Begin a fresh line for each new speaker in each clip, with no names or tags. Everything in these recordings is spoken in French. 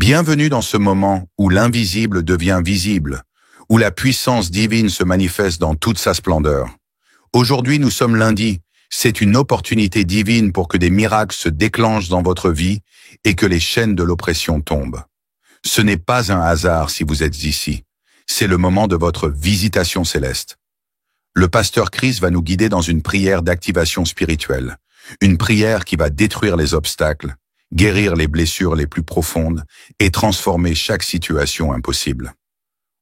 Bienvenue dans ce moment où l'invisible devient visible, où la puissance divine se manifeste dans toute sa splendeur. Aujourd'hui, nous sommes lundi. C'est une opportunité divine pour que des miracles se déclenchent dans votre vie et que les chaînes de l'oppression tombent. Ce n'est pas un hasard si vous êtes ici. C'est le moment de votre visitation céleste. Le pasteur Chris va nous guider dans une prière d'activation spirituelle. Une prière qui va détruire les obstacles, guérir les blessures les plus profondes et transformer chaque situation impossible.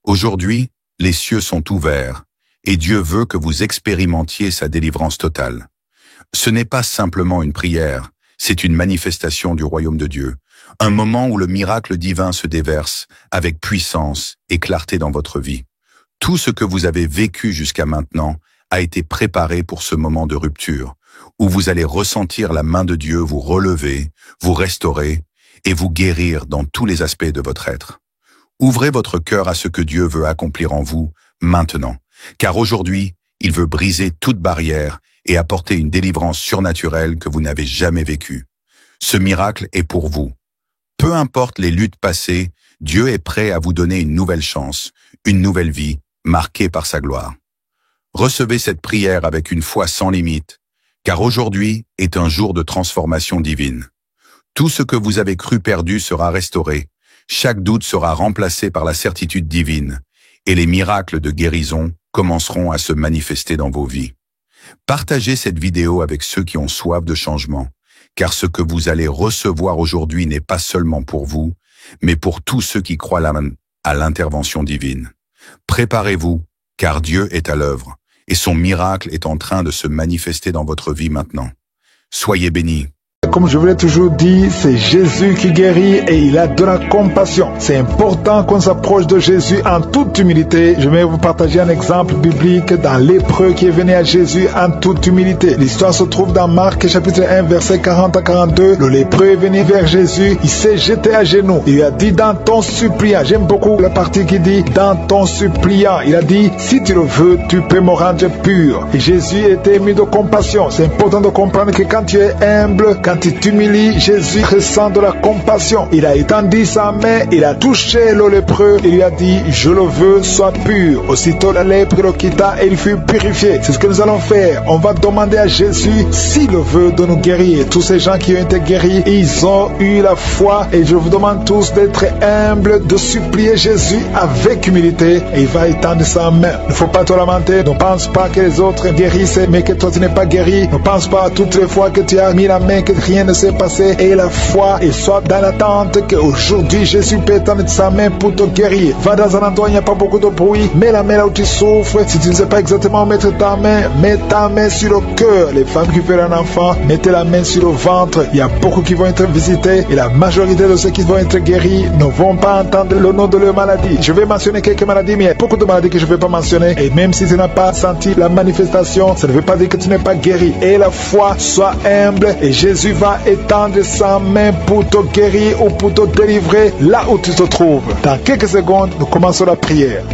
Aujourd'hui, les cieux sont ouverts et Dieu veut que vous expérimentiez sa délivrance totale. Ce n'est pas simplement une prière, c'est une manifestation du royaume de Dieu, un moment où le miracle divin se déverse avec puissance et clarté dans votre vie. Tout ce que vous avez vécu jusqu'à maintenant a été préparé pour ce moment de rupture, où vous allez ressentir la main de Dieu vous relever, vous restaurer et vous guérir dans tous les aspects de votre être. Ouvrez votre cœur à ce que Dieu veut accomplir en vous maintenant, car aujourd'hui, il veut briser toute barrière et apporter une délivrance surnaturelle que vous n'avez jamais vécue. Ce miracle est pour vous. Peu importe les luttes passées, Dieu est prêt à vous donner une nouvelle chance, une nouvelle vie, marquée par sa gloire. Recevez cette prière avec une foi sans limite, car aujourd'hui est un jour de transformation divine. Tout ce que vous avez cru perdu sera restauré, chaque doute sera remplacé par la certitude divine, et les miracles de guérison commenceront à se manifester dans vos vies. Partagez cette vidéo avec ceux qui ont soif de changement, car ce que vous allez recevoir aujourd'hui n'est pas seulement pour vous, mais pour tous ceux qui croient à l'intervention divine. Préparez-vous, car Dieu est à l'œuvre, et son miracle est en train de se manifester dans votre vie maintenant. Soyez bénis.
Comme je vous l'ai toujours dit, c'est Jésus qui guérit et il a de la compassion. C'est important qu'on s'approche de Jésus en toute humilité. Je vais vous partager un exemple biblique dans lépreux qui est venu à Jésus en toute humilité. L'histoire se trouve dans Marc chapitre 1 verset 40 à 42. Le lépreux est venu vers Jésus, il s'est jeté à genoux. Il a dit dans ton suppliant, j'aime beaucoup la partie qui dit dans ton suppliant. Il a dit si tu le veux, tu peux me rendre pur. Et Jésus était ému de compassion. C'est important de comprendre que quand tu es humble, quand tu t'humilies, Jésus ressent de la compassion. Il a étendu sa main, il a touché le lépreux, il lui a dit, je le veux, sois pur. Aussitôt la lèpre le quitta et il fut purifié. C'est ce que nous allons faire. On va demander à Jésus s'il le veut de nous guérir. Tous ces gens qui ont été guéris, ils ont eu la foi et je vous demande tous d'être humbles, de supplier Jésus avec humilité et il va étendre sa main. Il ne faut pas te lamenter. Ne pense pas que les autres guérissent mais que toi tu n'es pas guéri. Ne pense pas à toutes les fois que tu as mis la main que rien ne s'est passé et la foi et sois dans l'attente qu'aujourd'hui Jésus peut étendre sa main pour te guérir. Va dans un endroit où il n'y a pas beaucoup de bruit, mets la main là où tu souffres. Si tu ne sais pas exactement où mettre ta main, mets ta main sur le cœur. Les femmes qui veulent un enfant, mettez la main sur le ventre. Il y a beaucoup qui vont être visités et la majorité de ceux qui vont être guéris ne vont pas entendre le nom de leur maladie. Je vais mentionner quelques maladies, mais il y a beaucoup de maladies que je ne vais pas mentionner et même si tu n'as pas senti la manifestation, ça ne veut pas dire que tu n'es pas guéri. Et la foi, sois humble et Jésus va étendre sa main pour te guérir ou pour te délivrer là où tu te trouves. Dans quelques secondes, nous commençons la prière.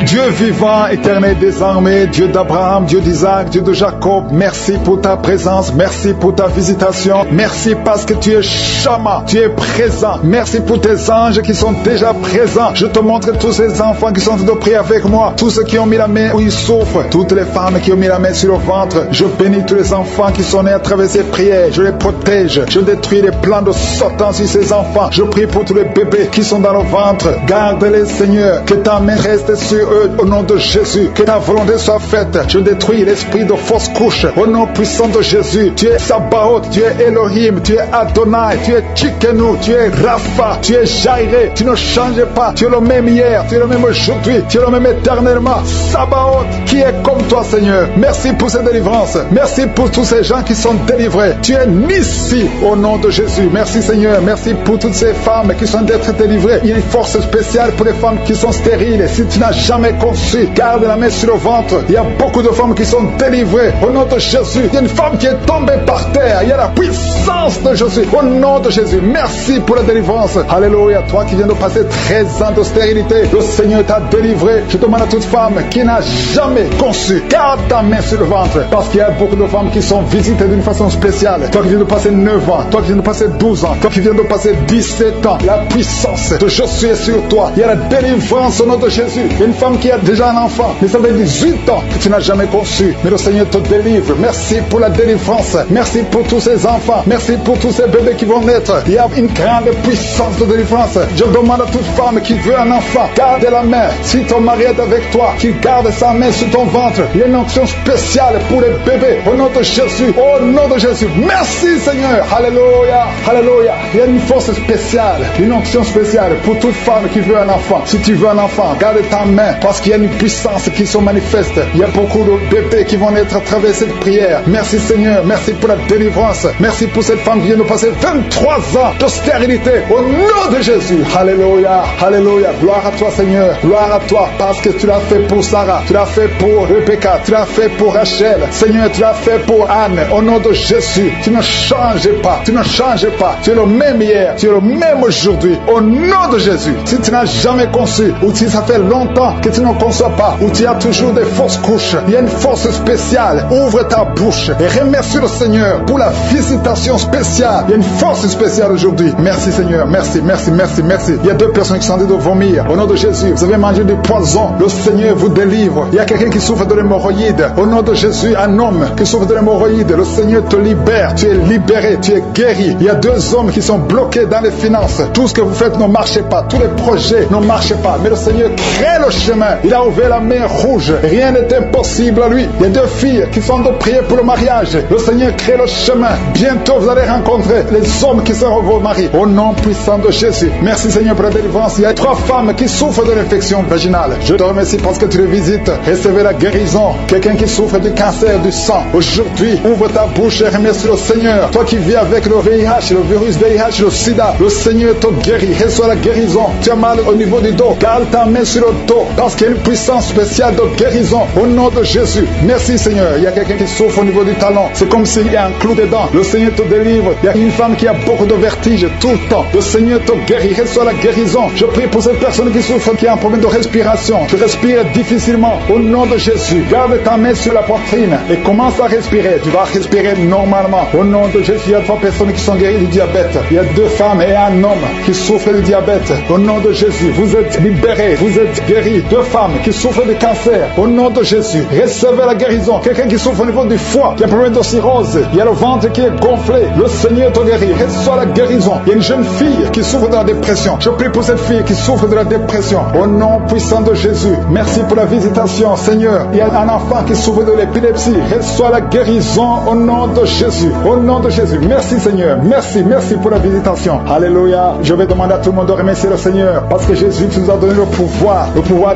Dieu vivant, éternel des armées, Dieu d'Abraham, Dieu d'Isaac, Dieu de Jacob, merci pour ta présence, merci pour ta visitation, merci parce que tu es Shama, tu es présent, merci pour tes anges qui sont déjà présents. Je te montre tous ces enfants qui sont en train de prier avec moi, tous ceux qui ont mis la main où ils souffrent, toutes les femmes qui ont mis la main sur le ventre. Je bénis tous les enfants qui sont nés à travers ces prières, je les protège, je détruis les plans de Satan sur ces enfants. Je prie pour tous les bébés qui sont dans le ventre, garde-les Seigneur, que ta main reste sur eux au nom de Jésus, que ta volonté soit faite. Je détruis l'esprit de fausse couche au nom puissant de Jésus. Tu es Sabaoth, tu es Elohim, tu es Adonai, tu es Tchikenu, tu es Rapha, tu es Jairé, tu ne changes pas, tu es le même hier, tu es le même aujourd'hui, tu es le même éternellement. Sabaoth, qui est comme toi Seigneur. Merci pour cette délivrance, merci pour tous ces gens qui sont délivrés. Tu es Nissi au nom de Jésus. Merci Seigneur, merci pour toutes ces femmes qui sont d'être délivrées. Il y a une force spéciale pour les femmes qui sont stériles. Si tu n'as jamais jamais conçue. Garde la main sur le ventre. Il y a beaucoup de femmes qui sont délivrées. Au nom de Jésus, il y a une femme qui est tombée par terre. Il y a la puissance de Jésus. Au nom de Jésus, merci pour la délivrance. Alléluia. Toi qui viens de passer 13 ans de stérilité, le Seigneur t'a délivré. Je demande à toute femme qui n'a jamais conçu, garde ta main sur le ventre. Parce qu'il y a beaucoup de femmes qui sont visitées d'une façon spéciale. Toi qui viens de passer 9 ans, toi qui viens de passer 12 ans, toi qui viens de passer 17 ans, la puissance de Jésus est sur toi. Il y a la délivrance au nom de Jésus. Il y a une femme qui a déjà un enfant, mais ça fait 18 ans que tu n'as jamais conçu. Mais le Seigneur te délivre. Merci pour la délivrance. Merci pour tous ces enfants. Merci pour tous ces bébés qui vont naître. Il y a une grande puissance de délivrance. Je demande à toute femme qui veut un enfant, garde la main. Si ton mari est avec toi, qu'il garde sa main sur ton ventre. Il y a une onction spéciale pour les bébés. Au nom de Jésus. Au nom de Jésus. Merci Seigneur. Alléluia. Alléluia. Il y a une force spéciale, une onction spéciale pour toute femme qui veut un enfant. Si tu veux un enfant, garde ta main parce qu'il y a une puissance qui se manifeste. Il y a beaucoup de bébés qui vont naître à travers cette prière. Merci Seigneur. Merci pour la délivrance. Merci pour cette femme qui vient de passer 23 ans de stérilité. Au nom de Jésus. Alléluia. Alléluia. Gloire à toi Seigneur. Gloire à toi parce que tu l'as fait pour Sarah. Tu l'as fait pour Rebecca. Tu l'as fait pour Rachel. Seigneur, tu l'as fait pour Anne. Au nom de Jésus. Tu ne changes pas. Tu ne changes pas. Tu es le même hier. Tu es le même aujourd'hui. Au nom de Jésus. Si tu n'as jamais conçu ou si ça fait longtemps que tu ne conçois pas ou tu as toujours des fausses couches, il y a une force spéciale. Ouvre ta bouche et remercie le Seigneur pour la visitation spéciale. Il y a une force spéciale aujourd'hui. Merci Seigneur. Merci, merci, merci, merci. Il y a 2 personnes qui sont en train de vomir. Au nom de Jésus, vous avez mangé du poison. Le Seigneur vous délivre. Il y a quelqu'un qui souffre de l'hémorroïde. Au nom de Jésus, un homme qui souffre de l'hémorroïde. Le Seigneur te libère. Tu es libéré. Tu es guéri. Il y a 2 hommes qui sont bloqués dans les finances. Tout ce que vous faites ne marche pas. Tous les projets ne marchent pas. Mais le Seigneur crée le chemin. Il a ouvert la mer rouge. Rien n'est impossible à lui. Il y a 2 filles qui sont de prier pour le mariage. Le Seigneur crée le chemin. Bientôt, vous allez rencontrer les hommes qui seront vos maris. Au nom puissant de Jésus. Merci Seigneur pour la délivrance. Il y a 3 femmes qui souffrent de l'infection vaginale. Je te remercie parce que tu les visites. Recevez la guérison. Quelqu'un qui souffre du cancer du sang. Aujourd'hui, ouvre ta bouche et remercie le Seigneur. Toi qui vis avec le VIH, le virus VIH, le sida, le Seigneur te guérit. Reçois la guérison. Tu as mal au niveau du dos. Garde ta main sur le dos parce qu'il y a une puissance spéciale de guérison. Au nom de Jésus. Merci Seigneur. Il y a quelqu'un qui souffre au niveau du talon. C'est comme s'il y a un clou dedans. Le Seigneur te délivre. Il y a une femme qui a beaucoup de vertige tout le temps. Le Seigneur te guérit. Reçois la guérison. Je prie pour cette personne qui souffre, qui a un problème de respiration. Tu respires difficilement. Au nom de Jésus. Garde ta main sur la poitrine et commence à respirer. Tu vas respirer normalement. Au nom de Jésus, il y a 3 personnes qui sont guéries du diabète. Il y a 2 femmes et un homme qui souffrent du diabète. Au nom de Jésus, vous êtes libérés. Vous êtes guéris. 2 femmes qui souffrent de cancer. Au nom de Jésus, recevez la guérison. Quelqu'un qui souffre au niveau du foie, qui a un problème de cirrhose. Il y a le ventre qui est gonflé. Le Seigneur te guérit. Reçois la guérison. Il y a une jeune fille qui souffre de la dépression. Je prie pour cette fille qui souffre de la dépression. Au nom puissant de Jésus. Merci pour la visitation, Seigneur. Il y a un enfant qui souffre de l'épilepsie. Reçois la guérison au nom de Jésus. Au nom de Jésus. Merci, Seigneur. Merci, merci pour la visitation. Alléluia. Je vais demander à tout le monde de remercier le Seigneur parce que Jésus nous a donné le pouvoir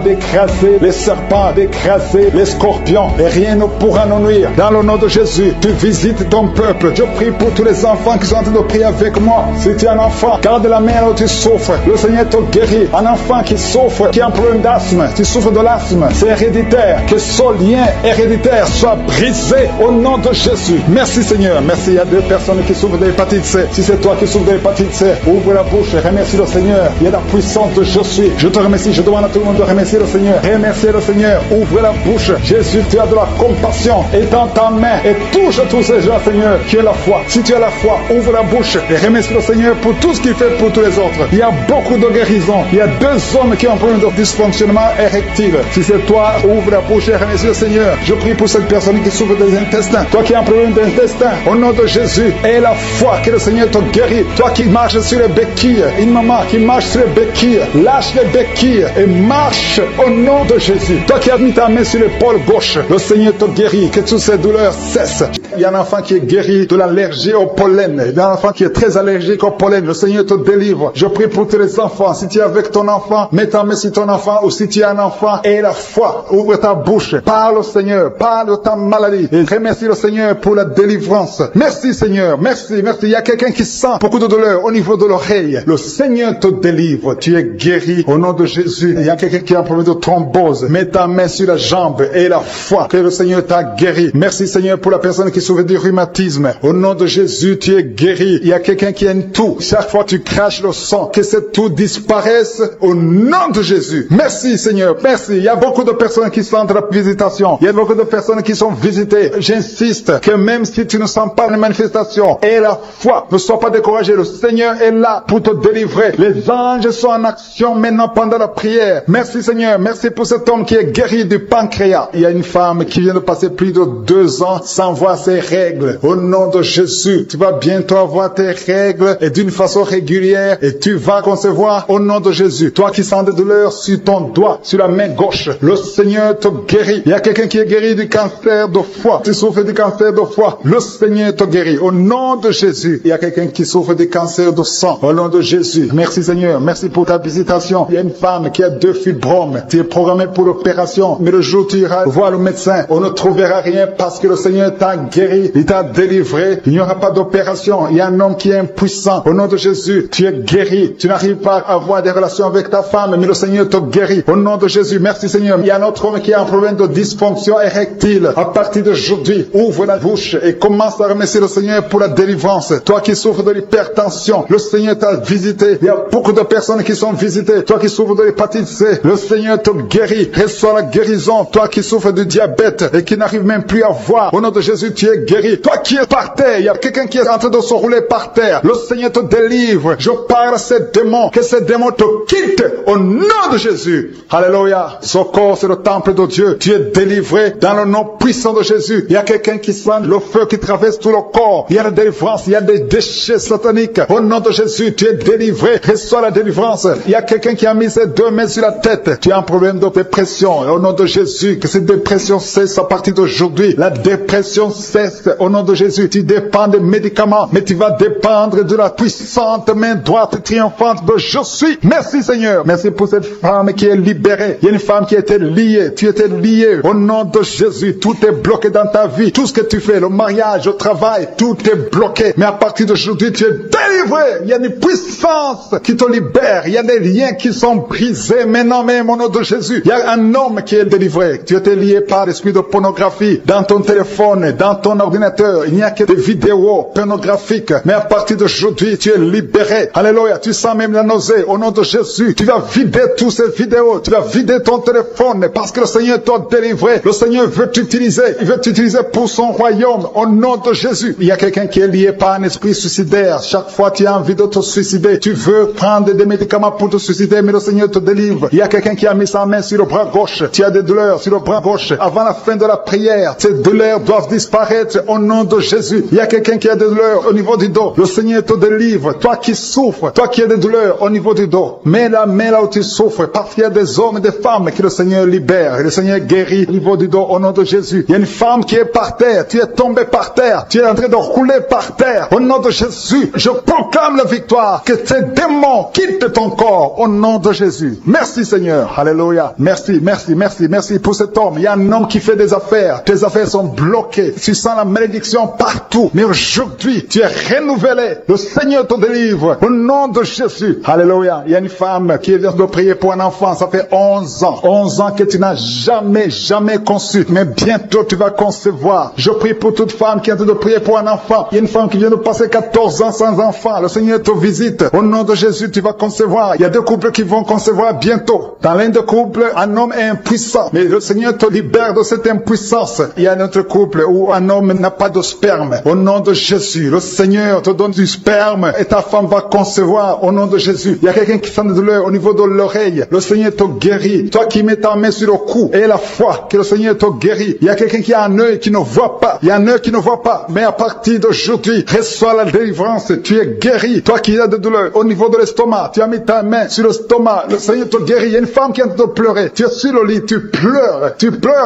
d'écraser les serpents, d'écraser les scorpions et rien ne pourra nous nuire. Dans le nom de Jésus, tu visites ton peuple. Je prie pour tous les enfants qui sont en train de prier avec moi. Si tu es un enfant, garde la main là où tu souffres. Le Seigneur te guérit. Un enfant qui souffre, qui a un problème d'asthme, tu souffres de l'asthme, c'est héréditaire. Que ce lien héréditaire soit brisé au nom de Jésus. Merci Seigneur. Merci. Il y a 2 personnes qui souffrent de l'hépatite C. Si c'est toi qui souffres de l'hépatite C, ouvre la bouche et remercie le Seigneur. Il y a la puissance de je suis. Je te remercie. Je demande à tout le monde de remercier le Seigneur. Remerciez le Seigneur. Ouvre la bouche. Jésus, tu as de la compassion. Et dans ta main et touche tous ces gens, Seigneur, qui ont la foi. Si tu as la foi, ouvre la bouche et remercie le Seigneur pour tout ce qu'il fait pour tous les autres. Il y a beaucoup de guérisons. Il y a 2 hommes qui ont un problème de dysfonctionnement érectile. Si c'est toi, ouvre la bouche et remercie le Seigneur. Je prie pour cette personne qui souffre des intestins. Toi qui as un problème d'intestin, au nom de Jésus, aie la foi que le Seigneur te guérit. Toi qui marches sur les béquilles, une maman qui marche sur les béquilles, lâche les béquilles et marche au nom de Jésus. Toi qui as mis ta main sur l'épaule gauche, le Seigneur te guérit. Que toutes ces douleurs cessent. Il y a un enfant qui est guéri de l'allergie au pollen. Il y a un enfant qui est très allergique au pollen. Le Seigneur te délivre. Je prie pour tous les enfants. Si tu es avec ton enfant, mets ta main sur ton enfant, ou si tu es un enfant, aie la foi. Ouvre ta bouche. Parle au Seigneur. Parle de ta maladie. Et remercie le Seigneur pour la délivrance. Merci Seigneur. Merci, merci. Il y a quelqu'un qui sent beaucoup de douleur au niveau de l'oreille. Le Seigneur te délivre. Tu es guéri au nom de Jésus. Il y a quelqu'un qui a un problème de thrombose. Mets ta main sur la jambe et la foi que le Seigneur t'a guéri. Merci Seigneur pour la personne qui souffre du rhumatisme. Au nom de Jésus, tu es guéri. Il y a quelqu'un qui a une toux. Chaque fois tu craches le sang, que cette toux disparaisse au nom de Jésus. Merci Seigneur, merci. Il y a beaucoup de personnes qui sentent la visitation. Il y a beaucoup de personnes qui sont visitées. J'insiste que même si tu ne sens pas les manifestations, aie la foi. Ne sois pas découragé. Le Seigneur est là pour te délivrer. Les anges sont en action maintenant pendant la prière. Merci Seigneur. Merci pour cet homme qui est guéri du pancréas. Il y a une femme qui vient de passer plus de 2 ans sans voir ses règles. Au nom de Jésus, tu vas bientôt avoir tes règles et d'une façon régulière et tu vas concevoir au nom de Jésus. Toi qui sens des douleurs sur ton doigt, sur la main gauche, le Seigneur te guérit. Il y a quelqu'un qui est guéri du cancer de foie. Tu souffres du cancer de foie. Le Seigneur te guérit. Au nom de Jésus. Il y a quelqu'un qui souffre du cancer de sang. Au nom de Jésus. Merci Seigneur. Merci pour ta visitation. Il y a une femme qui a 2 fibromes. Tu es programmé pour l'opération. Mais le jour où tu iras voir le médecin, on ne trouvera rien parce que le Seigneur t'a guéri. Il t'a délivré. Il n'y aura pas d'opération. Il y a un homme qui est impuissant. Au nom de Jésus, tu es guéri. Tu n'arrives pas à avoir des relations avec ta femme, mais le Seigneur te guérit. Au nom de Jésus, merci Seigneur. Il y a un autre homme qui a un problème de dysfonction érectile. À partir d'aujourd'hui, ouvre la bouche et commence à remercier le Seigneur pour la délivrance. Toi qui souffres de l'hypertension, le Seigneur t'a visité. Il y a beaucoup de personnes qui sont visitées. Toi qui souffres de l'hépatite C, le Seigneur te guérit. Reçois la guérison. Toi qui souffres du diabète et qui n'arrive même plus à voir, au nom de Jésus, tu es guéri. Toi qui es par terre, il y a quelqu'un qui est en train de se rouler par terre. Le Seigneur te délivre. Je parle à ces démons, que ces démons te quittent au nom de Jésus. Alléluia. Ce corps, c'est le temple de Dieu. Tu es délivré dans le nom puissant de Jésus. Il y a quelqu'un qui sent le feu qui traverse tout le corps. Il y a la délivrance. Il y a des déchets sataniques. Au nom de Jésus, tu es délivré. Reçois la délivrance. Il y a quelqu'un qui a mis ses 2 mains sur la tête. Tu as un problème de dépression. Au nom de Jésus, que cette dépression cesse à partir d'aujourd'hui. La dépression cesse au nom de Jésus. Tu dépends des médicaments, mais tu vas dépendre de la puissante main droite triomphante de je suis. Merci Seigneur. Merci pour cette femme qui est libérée. Il y a une femme qui était liée. Tu étais lié. Au nom de Jésus, tout est bloqué dans ta vie. Tout ce que tu fais, le mariage, le travail, tout est bloqué. Mais à partir d'aujourd'hui, tu es délivré. Il y a une puissance qui te libère. Il y a des liens qui sont brisés maintenant même au nom de Jésus. Il y a un homme qui est délivré. Tu étais lié par l'esprit de pornographie dans ton téléphone, dans ton ordinateur. Il n'y a que des vidéos pornographiques. Mais à partir d'aujourd'hui, tu es libéré. Alléluia. Tu sens même la nausée. Au nom de Jésus, tu vas vider toutes ces vidéos. Tu vas vider ton téléphone parce que le Seigneur t'a délivré. Le Seigneur veut t'utiliser. Il veut t'utiliser pour son royaume. Au nom de Jésus. Il y a quelqu'un qui est lié par un esprit suicidaire. Chaque fois tu as envie de te suicider, tu veux prendre des médicaments pour te suicider, mais le Seigneur te délivre. Il y a quelqu'un qui a mis sa main sur le bras gauche. Tu as des douleurs sur le bras gauche. Avant la fin de la prière, ces douleurs doivent disparaître au nom de Jésus. Il y a quelqu'un qui a des douleurs au niveau du dos. Le Seigneur te délivre. Toi qui souffres, toi qui as des douleurs au niveau du dos, mets la main là où tu souffres. Parce qu'il y a des hommes et des femmes que le Seigneur libère. Et le Seigneur guérit au niveau du dos au nom de Jésus. Il y a une femme qui est par terre. Tu es tombé par terre. Tu es en train de rouler par terre. Au nom de Jésus, je proclame la victoire. Que ces démons quittent ton corps au nom de Jésus. Merci Seigneur. Alléluia. Merci, merci, merci, merci pour cet homme. Il y a un homme qui fait des affaires. Tes affaires sont bloquées. Tu sens la malédiction partout. Mais aujourd'hui, tu es renouvelé. Le Seigneur te délivre au nom de Jésus. Alléluia. Il y a une femme qui vient de prier pour un enfant. Ça fait 11 ans. 11 ans que tu n'as jamais conçu. Mais bientôt tu vas concevoir. Je prie pour toute femme qui est en train de prier pour un enfant. Il y a une femme qui vient de passer 14 ans sans enfant. Le Seigneur te visite. Au nom de Jésus, tu vas concevoir. Il y a 2 couples qui vont concevoir bientôt. Dans l'un des couples, un homme est impuissant. Mais le Seigneur te libère de cette impuissance. Il y a un autre couple où un homme n'a pas de sperme. Au nom de Jésus, le Seigneur te donne du sperme et ta femme va concevoir au nom de Jésus. Il y a quelqu'un qui sent de douleur au niveau de l'oreille. Le Seigneur te guérit. Toi qui mets ta main sur le cou et la foi que le Seigneur te guérit. Il y a quelqu'un qui a un œil qui ne voit pas. Il y a un œil qui ne voit pas. Mais à partir d'aujourd'hui, reçois la délivrance. Tu es guéri. Toi qui as de douleur au niveau de l'estomac, tu as mis ta main sur l'estomac. Le Seigneur te guérit. Il y a une femme qui est en train de pleurer. Tu es sur le lit, tu pleures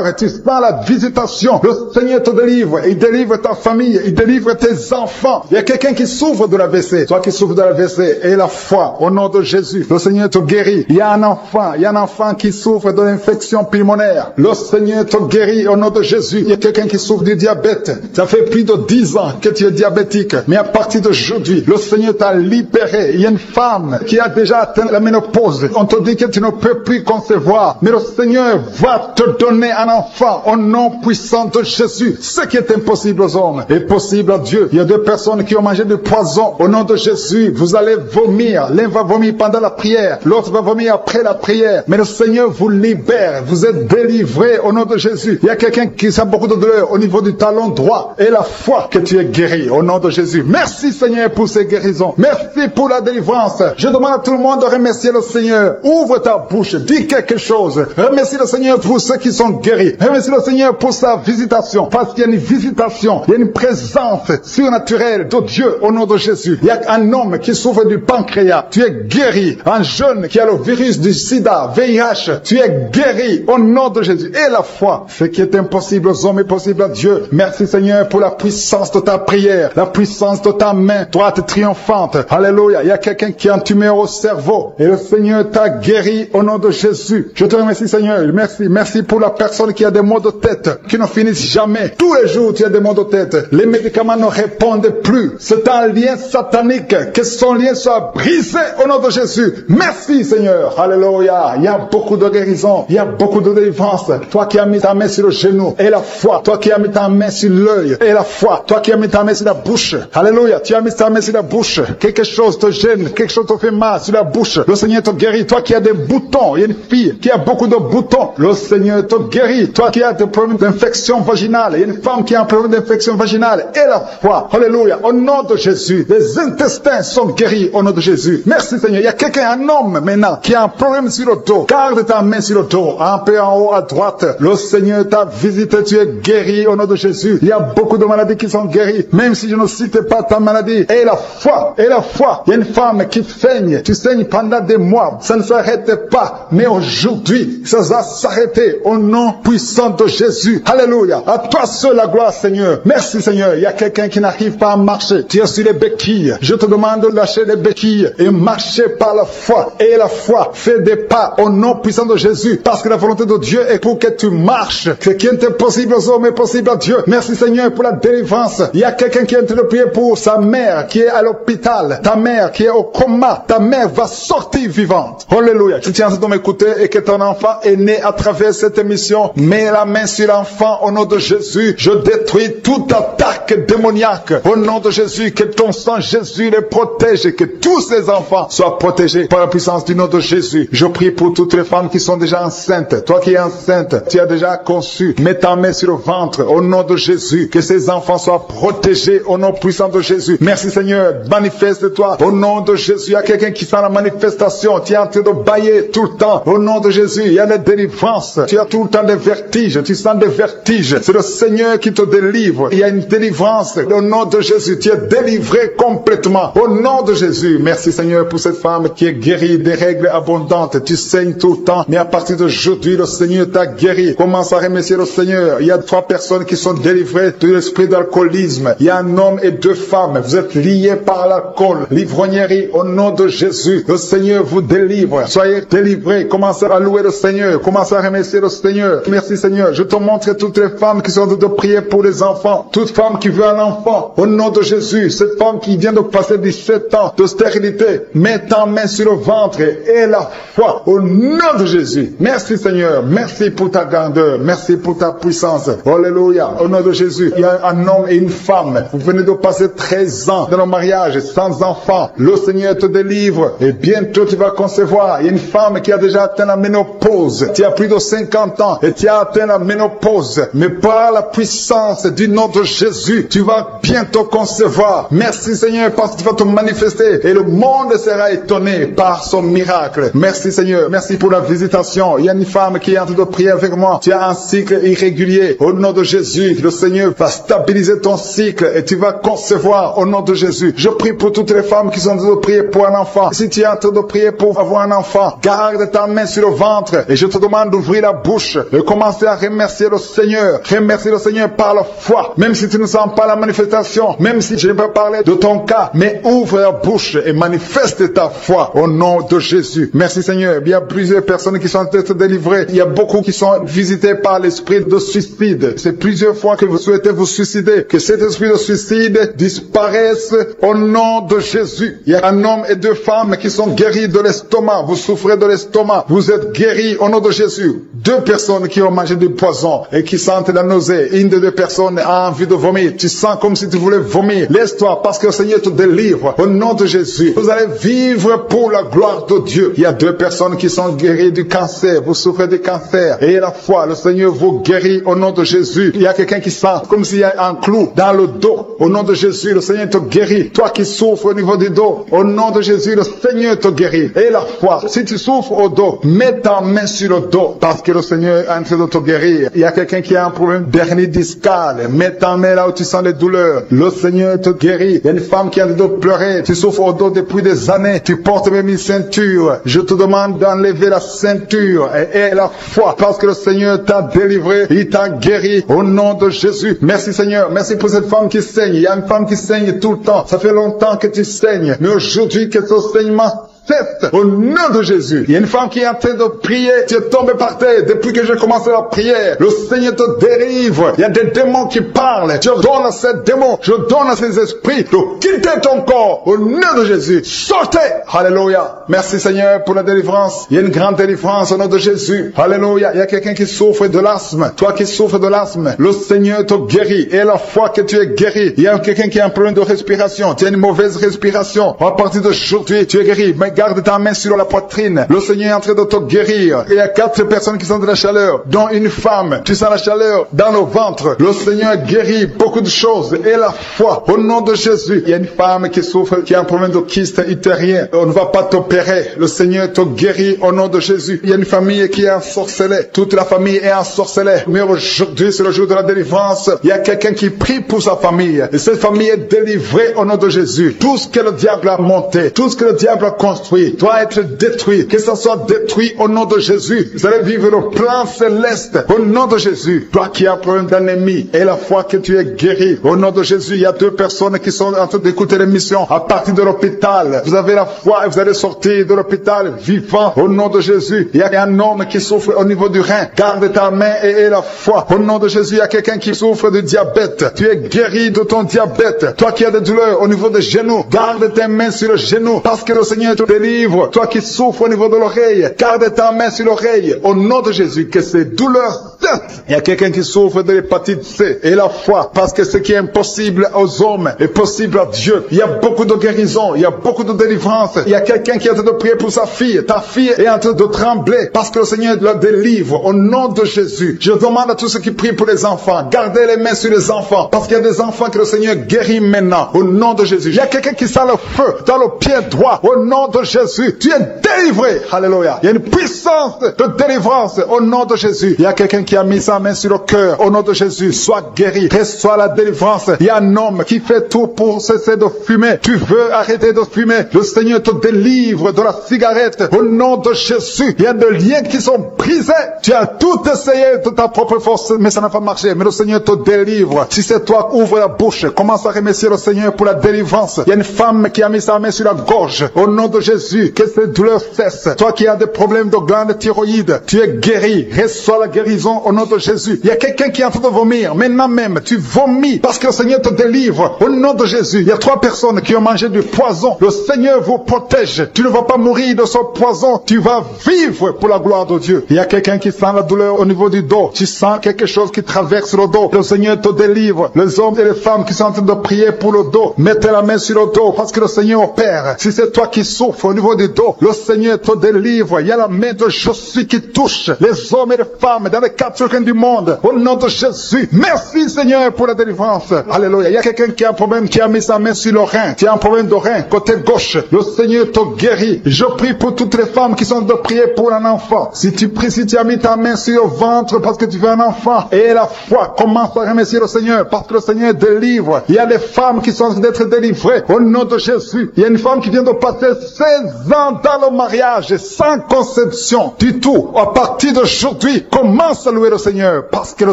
et tu sens la visitation. Le Seigneur te délivre. il délivre ta famille, il délivre tes enfants. Il y a quelqu'un qui souffre de l'AVC. Toi qui souffres de l'AVC, et la foi, au nom de Jésus, le Seigneur te guérit. Il y a un enfant qui souffre de l'infection pulmonaire. Le Seigneur te guérit au nom de Jésus. Il y a quelqu'un qui souffre du diabète. Ça fait plus de 10 ans que tu es diabétique. Mais à partir d'aujourd'hui, le Seigneur t'a libéré. Il y a une femme qui a déjà atteint la ménopause. On te dit que tu ne peux plus concevoir. Mais le Seigneur va te donner un enfant au nom puissant de Jésus. Ce qui est impossible aux hommes est possible à Dieu. Il y a 2 personnes qui ont mangé du poison. Au nom de Jésus, vous allez vomir. L'un va vomir pendant la prière. L'autre va vomir après la prière. Mais le Seigneur vous libère. Vous êtes délivrés au nom de Jésus. Il y a quelqu'un qui a beaucoup de douleur au niveau du talon droit. Et la foi que tu es guéri au nom de Jésus. Merci Seigneur pour ces guérisons. Merci pour la délivrance. Je demande à tout le monde de remercier le Seigneur. Ouvre ta bouche. Dis quelque chose. Remercie le Seigneur pour ceux qui sont guéris. Remercie le Seigneur pour sa visitation. Parce qu'il y a une visitation. Il y a une présence surnaturelle de Dieu au nom de Jésus. Il y a un homme qui souffre du pancréas. Tu es guéri. Un jeune qui a le virus du sida, VIH. Tu es guéri au nom de Jésus. Et la foi. Ce qui est impossible aux hommes est possible à Dieu. Merci Seigneur pour la puissance de ta prière. La puissance de ta main droite triomphante. Alléluia. Il y a quelqu'un qui a un tumeur au cerveau. Et le Seigneur t'a guéri au nom de Jésus. Je te remercie Seigneur. Merci. Merci pour la personne qui a des maux de tête qui ne finissent jamais. Tous les jours tu as des maux de tête. Les médicaments ne répondent plus. C'est un lien satanique. Que son lien soit brisé au nom de Jésus. Merci Seigneur. Alléluia. Il y a beaucoup de guérison. Il y a beaucoup de délivrance. Toi qui as mis ta main sur le genou et la foi. Toi qui as mis ta main sur l'œil et la foi. Toi qui as mis ta main sur la bouche. Alléluia. Tu as mis ta main sur la bouche. Quelque chose te gêne. Quelque chose te fait mal sur la bouche. Le Seigneur te guérit. Toi qui as des boutons. Il y a une fille qui a beaucoup de boutons. Le Seigneur te guérit. Toi qui as des problèmes d'infection vaginale. Il y a une femme qui a un problème d'infection vaginale. Et la foi. Alléluia. Au nom de Jésus. Les intestins sont guéris au nom de Jésus. Merci Seigneur. Il y a quelqu'un, un homme maintenant, qui a un problème sur le dos. Garde ta main sur le dos. Un peu en haut à droite. Le Seigneur t'a visité. Tu es guéri au nom de Jésus. Il y a beaucoup de maladies qui sont guéries. Même si je ne cite pas ta maladie. Et la foi. Et la foi. Il y a une femme qui saigne. Tu saignes pendant des mois. Ça ne s'arrête pas. Mais aujourd'hui, ça va s'arrêter au nom puissant de Jésus. Alléluia. À toi seul la gloire Seigneur. Merci Seigneur. Il y a quelqu'un qui n'arrive pas à marcher. Tu es sur les béquilles. Je te demande de lâcher les béquilles et marcher par la foi. Et la foi fait des pas au nom puissant de Jésus. Parce que la volonté de Dieu est pour que tu marches. Ce qui est impossible aux hommes est possible à Dieu. Merci Seigneur pour la délivrance. Il y a quelqu'un qui est en train de prier pour sa mère qui est à l'hôpital. Ta mère qui est au coma. Ta mère va sortir vivante. Alléluia. Tu tiens de m'écouter et que ton enfant est né à travers cette émission. Mets la main sur l'enfant au nom de Jésus. Je détruis toute attaque démoniaque. Au nom de Jésus, que ton sang Jésus les protège et que tous ces enfants soient protégés par la puissance du nom de Jésus. Je prie pour toutes les femmes qui sont déjà enceintes. Toi qui es enceinte, tu as déjà conçu. Mets ta main sur le ventre au nom de Jésus. Que ces enfants soient protégés au nom puissant de Jésus. Merci Seigneur. Manifeste-toi au nom de Jésus. Il y a quelqu'un qui sent la manifestation. Tu es en train de bailler tout le temps. Au nom de Jésus, il y a des délivrances. Tu as tout le temps des vertiges. Tu sens des vertiges. C'est le Seigneur qui te délivre. Il y a une délivrance. Au nom de Jésus, tu es délivré complètement. Au nom de Jésus. Merci Seigneur pour cette femme qui est guérie des règles abondantes. Tu saignes tout le temps. Mais à partir d'aujourd'hui, le Seigneur t'a guéri. Commence à remercier le Seigneur. Il y a 3 personnes qui sont délivrées de l'esprit d'alcoolisme. Il y a un homme et 2 femmes. Vous êtes liés par l'alcool. L'ivrognerie. Au nom de Jésus. Le Seigneur vous délivre. Soyez délivrés. Commencez à louer le Seigneur. Commencez à remercier le Seigneur. Merci Seigneur. Je te montre toutes les femmes qui sont de prier pour les enfants. Toute femme qui veut un enfant. Au nom de Jésus. Cette femme qui vient de passer 17 ans de stérilité. Mets ta main sur le ventre et la foi. Au nom de Jésus. Merci Seigneur. Merci pour ta grandeur. Merci pour ta puissance. Alléluia. Au nom de Jésus. Il y a un homme et une femme. Vous venez de passer 13 ans dans le mariage sans enfant. Le Seigneur te délivre. Et bientôt tu vas concevoir. Il y a une femme qui a déjà atteint la ménopause. Tu as plus de 50 ans et tu as atteint la ménopause. Mais par la puissance du nom de Jésus, tu vas bientôt concevoir. Merci Seigneur parce que tu vas te manifester et le monde sera étonné par son miracle. Merci Seigneur. Merci pour la visitation. Il y a une femme qui est en train de prier avec moi. Tu as un cycle irrégulier. Au nom de Jésus, le Seigneur va stabiliser ton cycle et tu vas concevoir au nom de Jésus. Je prie pour toutes les femmes qui sont en train de prier pour un enfant. Si tu es en train de prier pour avoir un enfant, garde ta main sur le ventre et je te demande d'ouvrir la bouche et commencer à remercier le Seigneur. Remercier le Seigneur par par la foi, même si tu ne sens pas la manifestation, même si je ne peux pas parler de ton cas, mais ouvre la bouche et manifeste ta foi au nom de Jésus. Merci Seigneur. Il y a plusieurs personnes qui sont en train d'être délivrées. Il y a beaucoup qui sont visitées par l'esprit de suicide. C'est plusieurs fois que vous souhaitez vous suicider. Que cet esprit de suicide disparaisse au nom de Jésus. Il y a un homme et deux femmes qui sont guéris de l'estomac. Vous souffrez de l'estomac. Vous êtes guéris au nom de Jésus. Deux personnes qui ont mangé du poison et qui sentent la nausée. Une des deux personnes a envie de vomir. Tu sens comme si tu voulais vomir. Laisse-toi parce que le Seigneur te délivre au nom de Jésus. Vous allez vivre pour la gloire de Dieu. Il y a deux personnes qui sont guéries du cancer. Vous souffrez du cancer. Et la foi, le Seigneur vous guérit au nom de Jésus. Il y a quelqu'un qui sent comme s'il y a un clou dans le dos. Au nom de Jésus, le Seigneur te guérit. Toi qui souffres au niveau du dos, au nom de Jésus, le Seigneur te guérit. Et la foi, si tu souffres au dos, mets ta main sur le dos parce que le Seigneur est en train de te guérir. Il y a quelqu'un qui a un problème d'hernie discale. Mets ta main là où tu sens les douleurs. Le Seigneur te guérit. Il y a une femme qui a le dos pleurer. Tu souffres au dos depuis des années. Tu portes même une ceinture. Je te demande d'enlever la ceinture et la foi parce que le Seigneur t'a délivré. Il t'a guéri au nom de Jésus. Merci Seigneur. Merci pour cette femme qui saigne. Il y a une femme qui saigne tout le temps. Ça fait longtemps que tu saignes. Mais aujourd'hui, que ce saignement cesse au nom de Jésus. Il y a une femme qui est en train de prier. Tu es tombé par terre depuis que j'ai commencé la prière. Le Seigneur te délivre. Il y a des démons qui parlent. Je donne à ces démons, je donne à ces esprits de quitter ton corps au nom de Jésus. Sortez. Alléluia. Merci Seigneur pour la délivrance. Il y a une grande délivrance au nom de Jésus. Alléluia. Il y a quelqu'un qui souffre de l'asthme. Toi qui souffres de l'asthme, le Seigneur te guérit. Et la fois que tu es guéri, il y a quelqu'un qui a un problème de respiration. Tu as une mauvaise respiration. À partir d'aujourd'hui, tu es guéri. Mais garde ta main sur la poitrine. Le Seigneur est en train de te guérir. Il y a 4 personnes qui sont de la chaleur, dont une femme. Tu sens la chaleur dans le ventre. Le Seigneur guérit beaucoup de choses. Et la foi, au nom de Jésus. Il y a une femme qui souffre, qui a un problème de kyste utérien. On ne va pas t'opérer. Le Seigneur te guérit au nom de Jésus. Il y a une famille qui est ensorcelée. Toute la famille est ensorcelée. Mais aujourd'hui, c'est le jour de la délivrance. Il y a quelqu'un qui prie pour sa famille. Et cette famille est délivrée au nom de Jésus. Tout ce que le diable a monté, tout ce que le diable a construit, doit être détruit. Que ça soit détruit au nom de Jésus. Vous allez vivre le plan céleste au nom de Jésus. Toi qui as un problème d'anémie et la foi que tu es guéri, au nom de Jésus, il y a 2 personnes qui sont en train d'écouter l'émission à partir de l'hôpital. Vous avez la foi et vous allez sortir de l'hôpital vivant au nom de Jésus. Il y a un homme qui souffre au niveau du rein. Garde ta main et la foi. Au nom de Jésus, il y a quelqu'un qui souffre de diabète. Tu es guéri de ton diabète. Toi qui as des douleurs au niveau des genoux, garde tes mains sur le genou parce que le Seigneur te délivre. Toi qui souffres au niveau de l'oreille, garde ta main sur l'oreille. Au nom de Jésus, que ces douleurs cessent. Il y a quelqu'un qui souffre de l'hépatite C et la foi parce que ce qui est impossible aux hommes est possible à Dieu. Il y a beaucoup de guérison, il y a beaucoup de délivrance. Il y a quelqu'un qui est en train de prier pour sa fille. Ta fille est en train de trembler parce que le Seigneur la délivre au nom de Jésus. Je demande à tous ceux qui prient pour les enfants, gardez les mains sur les enfants parce qu'il y a des enfants que le Seigneur guérit maintenant au nom de Jésus. Il y a quelqu'un qui sent le feu dans le pied droit au nom de Jésus. Tu es délivré. Alléluia. Il y a une puissance de délivrance au nom de Jésus. Il y a quelqu'un qui a mis sa main sur le cœur au nom de Jésus. Sois guéri. Reçois la délivrance. Il y a un homme qui fait tout pour cesser de fumer. Tu veux arrêter de fumer. Le Seigneur te délivre de la cigarette au nom de Jésus. Il y a des liens qui sont brisés. Tu as tout essayé de ta propre force, mais ça n'a pas marché. Mais le Seigneur te délivre. Si c'est toi, ouvre la bouche. Commence à remercier le Seigneur pour la délivrance. Il y a une femme qui a mis sa main sur la gorge au nom de Jésus. Que cette douleur cesse. Toi qui as des problèmes de glande thyroïde, tu es guéri. Reçois la guérison au nom de Jésus. Il y a quelqu'un qui est en train de vomir. Maintenant même, tu vomis parce que le Seigneur te délivre au nom de Jésus. Il y a 3 personnes qui ont mangé du poison. Le Seigneur vous protège. Tu ne vas pas mourir de ce poison. Tu vas vivre pour la gloire de Dieu. Il y a quelqu'un qui sent la douleur au niveau du dos. Tu sens quelque chose qui traverse le dos. Le Seigneur te délivre. Les hommes et les femmes qui sont en train de prier pour le dos, mettez la main sur le dos parce que le Seigneur opère. Si c'est toi qui souffres au niveau du dos, le Seigneur te délivre. Il y a la main de Jésus qui touche les hommes et les femmes dans les 4 coins du monde. Au nom de Jésus. Merci Seigneur pour la délivrance. Alléluia. Il y a quelqu'un qui a un problème, qui a mis sa main sur le rein. Tu as un problème de rein, côté gauche. Le Seigneur te guérit. Je prie pour toutes les femmes qui sont de prier pour un enfant. Si tu pries, si tu as mis ta main sur le ventre parce que tu veux un enfant, et la foi, commence à remercier le Seigneur parce que le Seigneur délivre. Il y a des femmes qui sont d'être délivrées au nom de Jésus. Il y a une femme qui vient de passer présent dans le mariage, sans conception du tout. À partir d'aujourd'hui, commence à louer le Seigneur, parce que le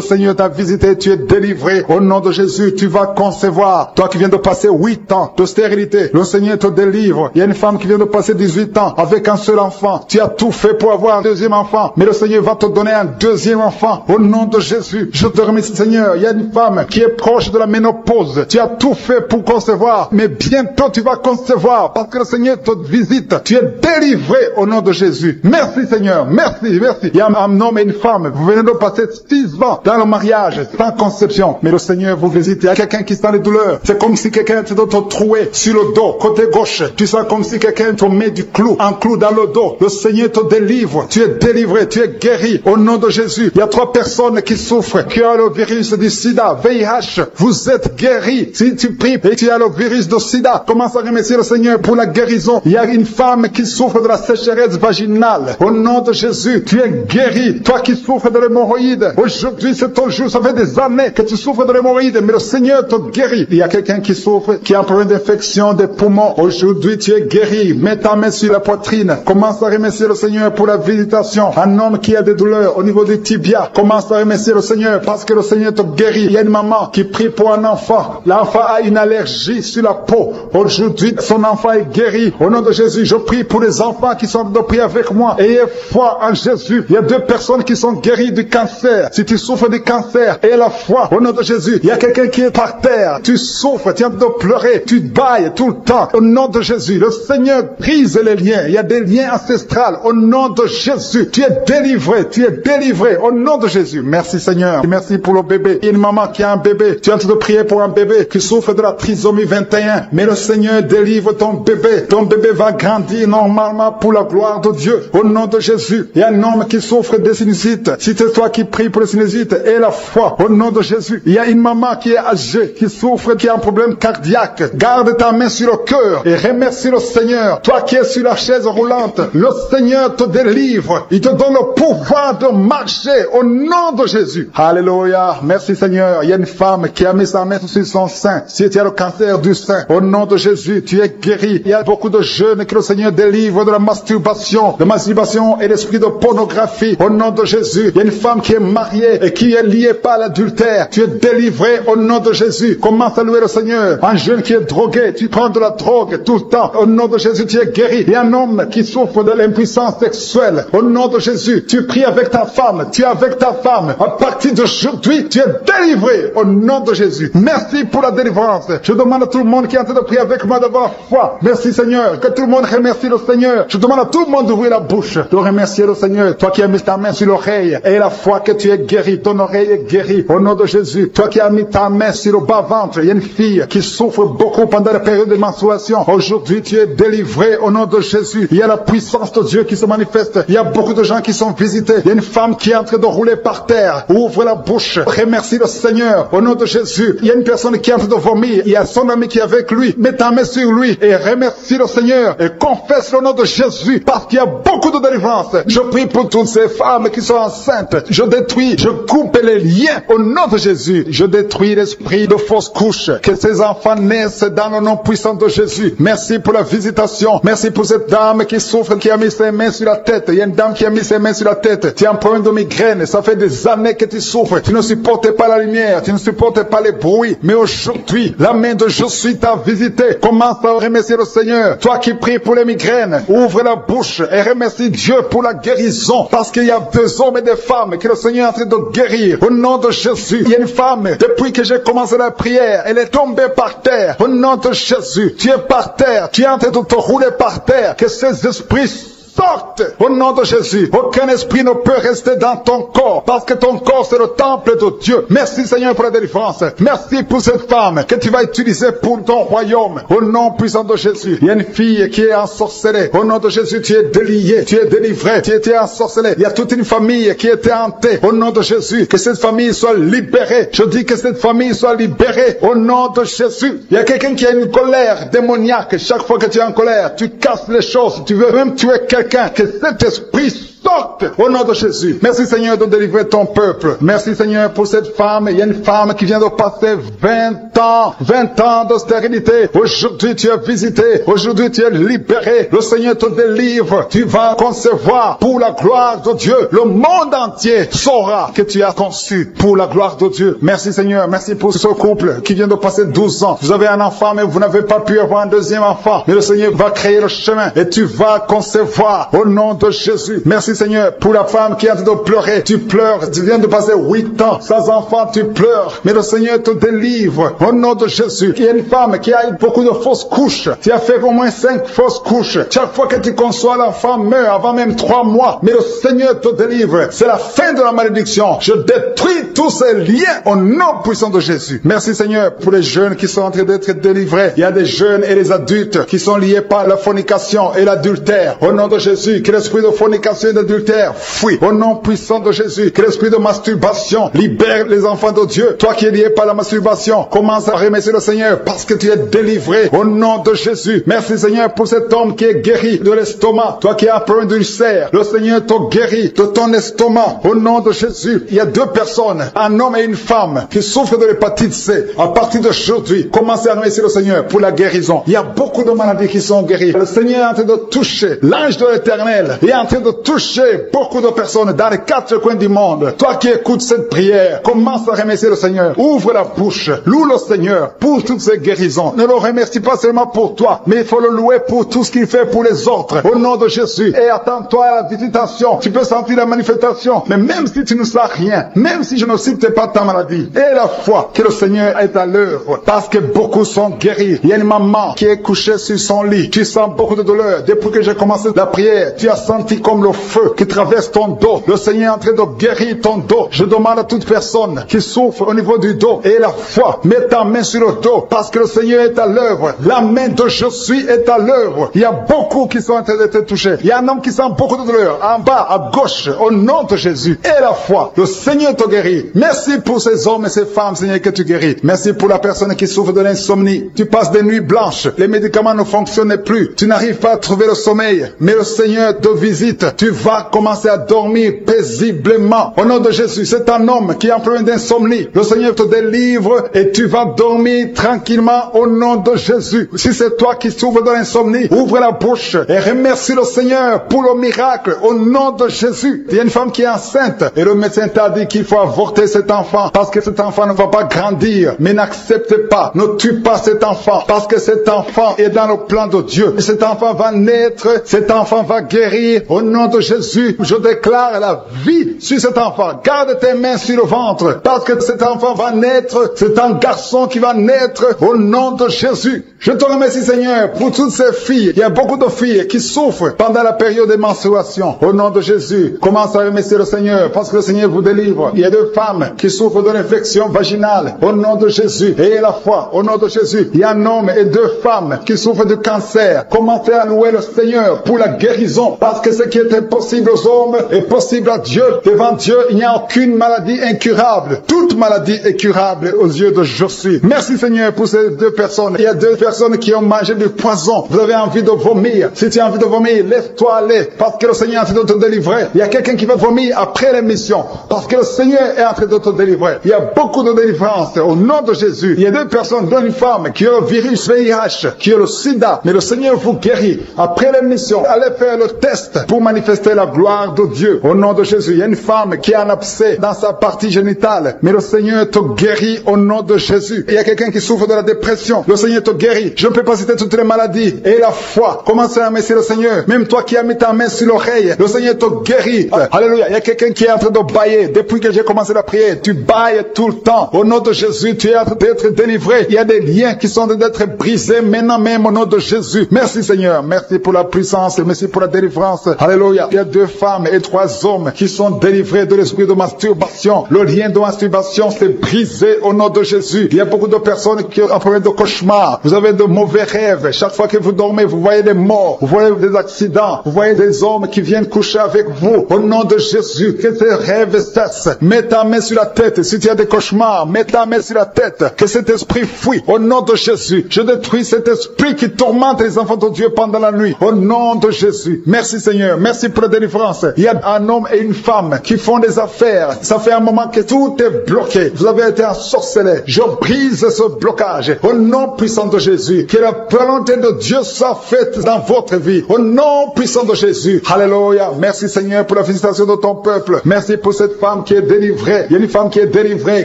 Seigneur t'a visité, tu es délivré. Au nom de Jésus, tu vas concevoir. Toi qui viens de passer 8 ans de stérilité, le Seigneur te délivre. Il y a une femme qui vient de passer 18 ans avec un seul enfant. Tu as tout fait pour avoir un deuxième enfant, mais le Seigneur va te donner un deuxième enfant. Au nom de Jésus, je te remercie Seigneur. Il y a une femme qui est proche de la ménopause. Tu as tout fait pour concevoir, mais bientôt tu vas concevoir, parce que le Seigneur te visite. Tu es délivré au nom de Jésus. Merci Seigneur, merci, merci. Il y a un homme et une femme, vous venez de passer 6 ans dans le mariage, sans conception, mais le Seigneur vous visite. Il y a quelqu'un qui sent les douleurs. C'est comme si quelqu'un te troué sur le dos, côté gauche. Tu sens comme si quelqu'un te met un clou dans le dos. Le Seigneur te délivre. Tu es délivré, tu es guéri au nom de Jésus. Il y a 3 personnes qui souffrent, qui ont le virus du sida, VIH. Vous êtes guéris. Si tu pries et tu as le virus du sida, commence à remercier le Seigneur pour la guérison. Il y a une femme qui souffre de la sécheresse vaginale. Au nom de Jésus, tu es guéri. Toi qui souffres de l'hémorroïde, aujourd'hui c'est ton jour. Ça fait des années que tu souffres de l'hémorroïde, mais le Seigneur te guérit. Il y a quelqu'un qui souffre, qui a un problème d'infection des poumons. Aujourd'hui tu es guéri. Mets ta main sur la poitrine. Commence à remercier le Seigneur pour la visitation. Un homme qui a des douleurs au niveau du tibia, commence à remercier le Seigneur parce que le Seigneur te guérit. Il y a une maman qui prie pour un enfant. L'enfant a une allergie sur la peau. Aujourd'hui, son enfant est guéri. Au nom de Jésus, je prie pour les enfants qui sont de prier avec moi. Ayez foi en Jésus. Il y a 2 personnes qui sont guéries du cancer. Si tu souffres du cancer, aie la foi. Au nom de Jésus, il y a quelqu'un qui est par terre. Tu souffres, tu es en train de pleurer, tu bailles tout le temps. Au nom de Jésus, le Seigneur brise les liens. Il y a des liens ancestrales. Au nom de Jésus, tu es délivré, tu es délivré. Au nom de Jésus, merci Seigneur. Merci pour le bébé. Il y a une maman qui a un bébé. Tu es en train de prier pour un bébé qui souffre de la trisomie 21. Mais le Seigneur délivre ton bébé. Ton bébé va grandir normalement pour la gloire de Dieu. Au nom de Jésus, il y a un homme qui souffre de sinusite. Si c'est toi qui pries pour le sinusite, aie la foi. Au nom de Jésus, il y a une maman qui est âgée, qui souffre, qui a un problème cardiaque. Garde ta main sur le cœur et remercie le Seigneur. Toi qui es sur la chaise roulante, le Seigneur te délivre. Il te donne le pouvoir de marcher au nom de Jésus. Alléluia. Merci Seigneur. Il y a une femme qui a mis sa main sur son sein. Si tu as le cancer du sein, au nom de Jésus, tu es guéri. Il y a beaucoup de jeunes que le Seigneur délivre de la masturbation et l'esprit de pornographie. Au nom de Jésus, il y a une femme qui est mariée et qui est liée par l'adultère. Tu es délivré au nom de Jésus. Commence à louer le Seigneur. Un jeune qui est drogué, tu prends de la drogue tout le temps. Au nom de Jésus, tu es guéri. Il y a un homme qui souffre de l'impuissance sexuelle. Au nom de Jésus, tu pries avec ta femme. Tu es avec ta femme. À partir d'aujourd'hui, tu es délivré au nom de Jésus. Merci pour la délivrance. Je demande à tout le monde qui est en train de prier avec moi d'avoir foi. Merci Seigneur. Que tout le monde remercie le Seigneur. Je demande à tout le monde d'ouvrir la bouche, de remercier le Seigneur. Toi qui as mis ta main sur l'oreille et la foi que tu es guéri. Ton oreille est guérie au nom de Jésus. Toi qui as mis ta main sur le bas-ventre. Il y a une fille qui souffre beaucoup pendant la période de menstruation. Aujourd'hui, tu es délivré au nom de Jésus. Il y a la puissance de Dieu qui se manifeste. Il y a beaucoup de gens qui sont visités. Il y a une femme qui est en train de rouler par terre. Ouvre la bouche. Remercie le Seigneur au nom de Jésus. Il y a une personne qui est en train de vomir. Il y a son ami qui est avec lui. Mets ta main sur lui et remercie le Seigneur et confesse le nom de Jésus parce qu'il y a beaucoup de délivrance. Je prie pour toutes ces femmes qui sont enceintes. Je détruis, je coupe les liens au nom de Jésus. Je détruis l'esprit de fausse couche. Que ces enfants naissent dans le nom puissant de Jésus. Merci pour la visitation. Merci pour cette dame qui souffre, qui a mis ses mains sur la tête. Il y a une dame qui a mis ses mains sur la tête. Tu as un problème de migraine. Ça fait des années que tu souffres. Tu ne supportes pas la lumière. Tu ne supportes pas les bruits. Mais aujourd'hui, la main de Jésus t'a visité. Commence à remercier le Seigneur. Toi qui pries pour les migraines, ouvre la bouche et remercie Dieu pour la guérison. Parce qu'il y a des hommes et des femmes que le Seigneur est en train de guérir. Au nom de Jésus, il y a une femme, depuis que j'ai commencé la prière, elle est tombée par terre. Au nom de Jésus, tu es par terre. Tu es en train de te rouler par terre. Que ces esprits sortent au nom de Jésus. Aucun esprit ne peut rester dans ton corps parce que ton corps c'est le temple de Dieu. Merci Seigneur pour la délivrance. Merci pour cette femme que tu vas utiliser pour ton royaume. Au nom puissant de Jésus. Il y a une fille qui est ensorcelée. Au nom de Jésus, tu es délié, tu es délivré, tu étais ensorcelé. Il y a toute une famille qui était hantée. Au nom de Jésus, que cette famille soit libérée. Je dis que cette famille soit libérée. Au nom de Jésus. Il y a quelqu'un qui a une colère démoniaque. Chaque fois que tu es en colère, tu casses les choses. Tu veux même tuer quelqu'un. Que cet esprit sortent au nom de Jésus. Merci Seigneur de délivrer ton peuple. Merci Seigneur pour cette femme. Il y a une femme qui vient de passer 20 ans de stérilité. Aujourd'hui tu es visité. Aujourd'hui tu es libéré. Le Seigneur te délivre. Tu vas concevoir pour la gloire de Dieu. Le monde entier saura que tu as conçu pour la gloire de Dieu. Merci Seigneur. Merci pour ce couple qui vient de passer 12 ans. Vous avez un enfant mais vous n'avez pas pu avoir un deuxième enfant. Mais le Seigneur va créer le chemin et tu vas concevoir au nom de Jésus. Merci Seigneur pour la femme qui est en train de pleurer. Tu pleures. Tu viens de passer 8 ans sans enfant. Tu pleures. Mais le Seigneur te délivre au nom de Jésus. Il y a une femme qui a eu beaucoup de fausses couches. Tu as fait au moins 5 fausses couches. Chaque fois que tu conçois, l'enfant meurt avant même 3 mois. Mais le Seigneur te délivre. C'est la fin de la malédiction. Je détruis tous ces liens au nom puissant de Jésus. Merci Seigneur pour les jeunes qui sont en train d'être délivrés. Il y a des jeunes et des adultes qui sont liés par la fornication et l'adultère. Au nom de Jésus, que l'esprit de fornication et d'adultère fuit. Au nom puissant de Jésus, que l'esprit de masturbation libère les enfants de Dieu. Toi qui es lié par la masturbation, commence à remercier le Seigneur parce que tu es délivré. Au nom de Jésus. Merci Seigneur pour cet homme qui est guéri de l'estomac. Toi qui as un problème d'ulcère, le Seigneur te guérit de ton estomac. Au nom de Jésus. Il y a 2 personnes, un homme et une femme, qui souffrent de l'hépatite C. À partir d'aujourd'hui, commencez à remercier le Seigneur pour la guérison. Il y a beaucoup de maladies qui sont guéries. Le Seigneur est en train de toucher l'ange de l'Éternel. Il est en train de toucher beaucoup de personnes dans les 4 coins du monde. Toi qui écoutes cette prière, commence à remercier le Seigneur. Ouvre la bouche. Loue le Seigneur pour toutes ces guérisons. Ne le remercie pas seulement pour toi, mais il faut le louer pour tout ce qu'il fait pour les autres. Au nom de Jésus. Et attends-toi à la visitation. Tu peux sentir la manifestation. Mais même si tu ne sens rien, même si je ne cite pas ta maladie, et la foi que le Seigneur est à l'œuvre. Parce que beaucoup sont guéris. Il y a une maman qui est couchée sur son lit. Tu sens beaucoup de douleur. Depuis que j'ai commencé la prière, tu as senti comme le feu qui traverse ton dos. Le Seigneur est en train de guérir ton dos. Je demande à toute personne qui souffre au niveau du dos et la foi, mets ta main sur le dos parce que le Seigneur est à l'œuvre. La main de je suis est à l'œuvre. Il y a beaucoup qui sont en train d'être touchés. Il y a un homme qui sent beaucoup de douleur en bas, à gauche, au nom de Jésus. Et la foi, le Seigneur te guérit. Merci pour ces hommes et ces femmes, Seigneur, que tu guéris. Merci pour la personne qui souffre de l'insomnie. Tu passes des nuits blanches. Les médicaments ne fonctionnent plus. Tu n'arrives pas à trouver le sommeil. Mais le Seigneur te visite. Tu vas commencer à dormir paisiblement. Au nom de Jésus, c'est un homme qui a un problème d'insomnie. Le Seigneur te délivre et tu vas dormir tranquillement au nom de Jésus. Si c'est toi qui souffres de l'insomnie, ouvre la bouche et remercie le Seigneur pour le miracle au nom de Jésus. Il y a une femme qui est enceinte et le médecin t'a dit qu'il faut avorter cet enfant parce que cet enfant ne va pas grandir. Mais n'accepte pas, ne tue pas cet enfant parce que cet enfant est dans le plan de Dieu. Et cet enfant va naître, cet enfant va guérir au nom de Jésus. Je déclare la vie sur cet enfant. Garde tes mains sur le ventre parce que cet enfant va naître. C'est un garçon qui va naître au nom de Jésus. Je te remercie Seigneur pour toutes ces filles. Il y a beaucoup de filles qui souffrent pendant la période de menstruation. Au nom de Jésus, commence à remercier le Seigneur parce que le Seigneur vous délivre. Il y a 2 femmes qui souffrent de l'infection vaginale. Au nom de Jésus. Et la foi. Au nom de Jésus. Il y a un homme et 2 femmes qui souffrent de cancer. Commencez à louer le Seigneur pour la guérison parce que ce qui est impossible aux hommes est possible à Dieu. Devant Dieu, il n'y a aucune maladie incurable. Toute maladie est curable aux yeux de Jésus. Merci Seigneur pour ces 2 personnes. Il y a 2 personnes qui ont mangé du poison. Vous avez envie de vomir. Si tu as envie de vomir, lève-toi, allez. Parce que le Seigneur est en train de te délivrer. Il y a quelqu'un qui va vomir après l'émission. Parce que le Seigneur est en train de te délivrer. Il y a beaucoup de délivrance au nom de Jésus. Il y a 2 personnes, dont une femme qui a le virus VIH, qui a le sida. Mais le Seigneur vous guérit. Après l'émission, allez faire le test pour manifester la gloire de Dieu. Au nom de Jésus, il y a une femme qui a un abcès dans sa partie génitale. Mais le Seigneur te guérit au nom de Jésus. Il y a quelqu'un qui souffre de la dépression. Le Seigneur te guérit. Je ne peux pas citer toutes les maladies. Et la foi. Commencez à remercier le Seigneur. Même toi qui as mis ta main sur l'oreille, le Seigneur te guérit. Alléluia. Il y a quelqu'un qui est en train de bailler. Depuis que j'ai commencé la prière, tu bailles tout le temps. Au nom de Jésus, tu es en train d'être délivré. Il y a des liens qui sont en train d'être brisés maintenant même au nom de Jésus. Merci Seigneur. Merci pour la puissance. Merci pour la délivrance. Alléluia. Il y a 2 femmes et 3 hommes qui sont délivrés de l'esprit de masturbation. Le lien de masturbation s'est brisé au nom de Jésus. Il y a beaucoup de personnes qui ont un problème de cauchemar. Vous avez de mauvais rêves. Chaque fois que vous dormez, vous voyez des morts. Vous voyez des accidents. Vous voyez des hommes qui viennent coucher avec vous. Au nom de Jésus, que ces rêves cessent. Mets ta main sur la tête. Si tu as des cauchemars, mets ta main sur la tête. Que cet esprit fuit. Au nom de Jésus, je détruis cet esprit qui tourmente les enfants de Dieu pendant la nuit. Au nom de Jésus. Merci Seigneur. Merci pour la délivrance. Il y a un homme et une femme qui font des affaires. Ça fait un moment que tout est bloqué. Vous avez été ensorcelé. Je brise ce blocage. Au nom puissant de Jésus, que la volonté de Dieu soit faite dans votre vie. Au nom puissant de Jésus. Alléluia. Merci Seigneur pour la visitation de ton peuple. Merci pour cette femme qui est délivrée. Il y a une femme qui est délivrée.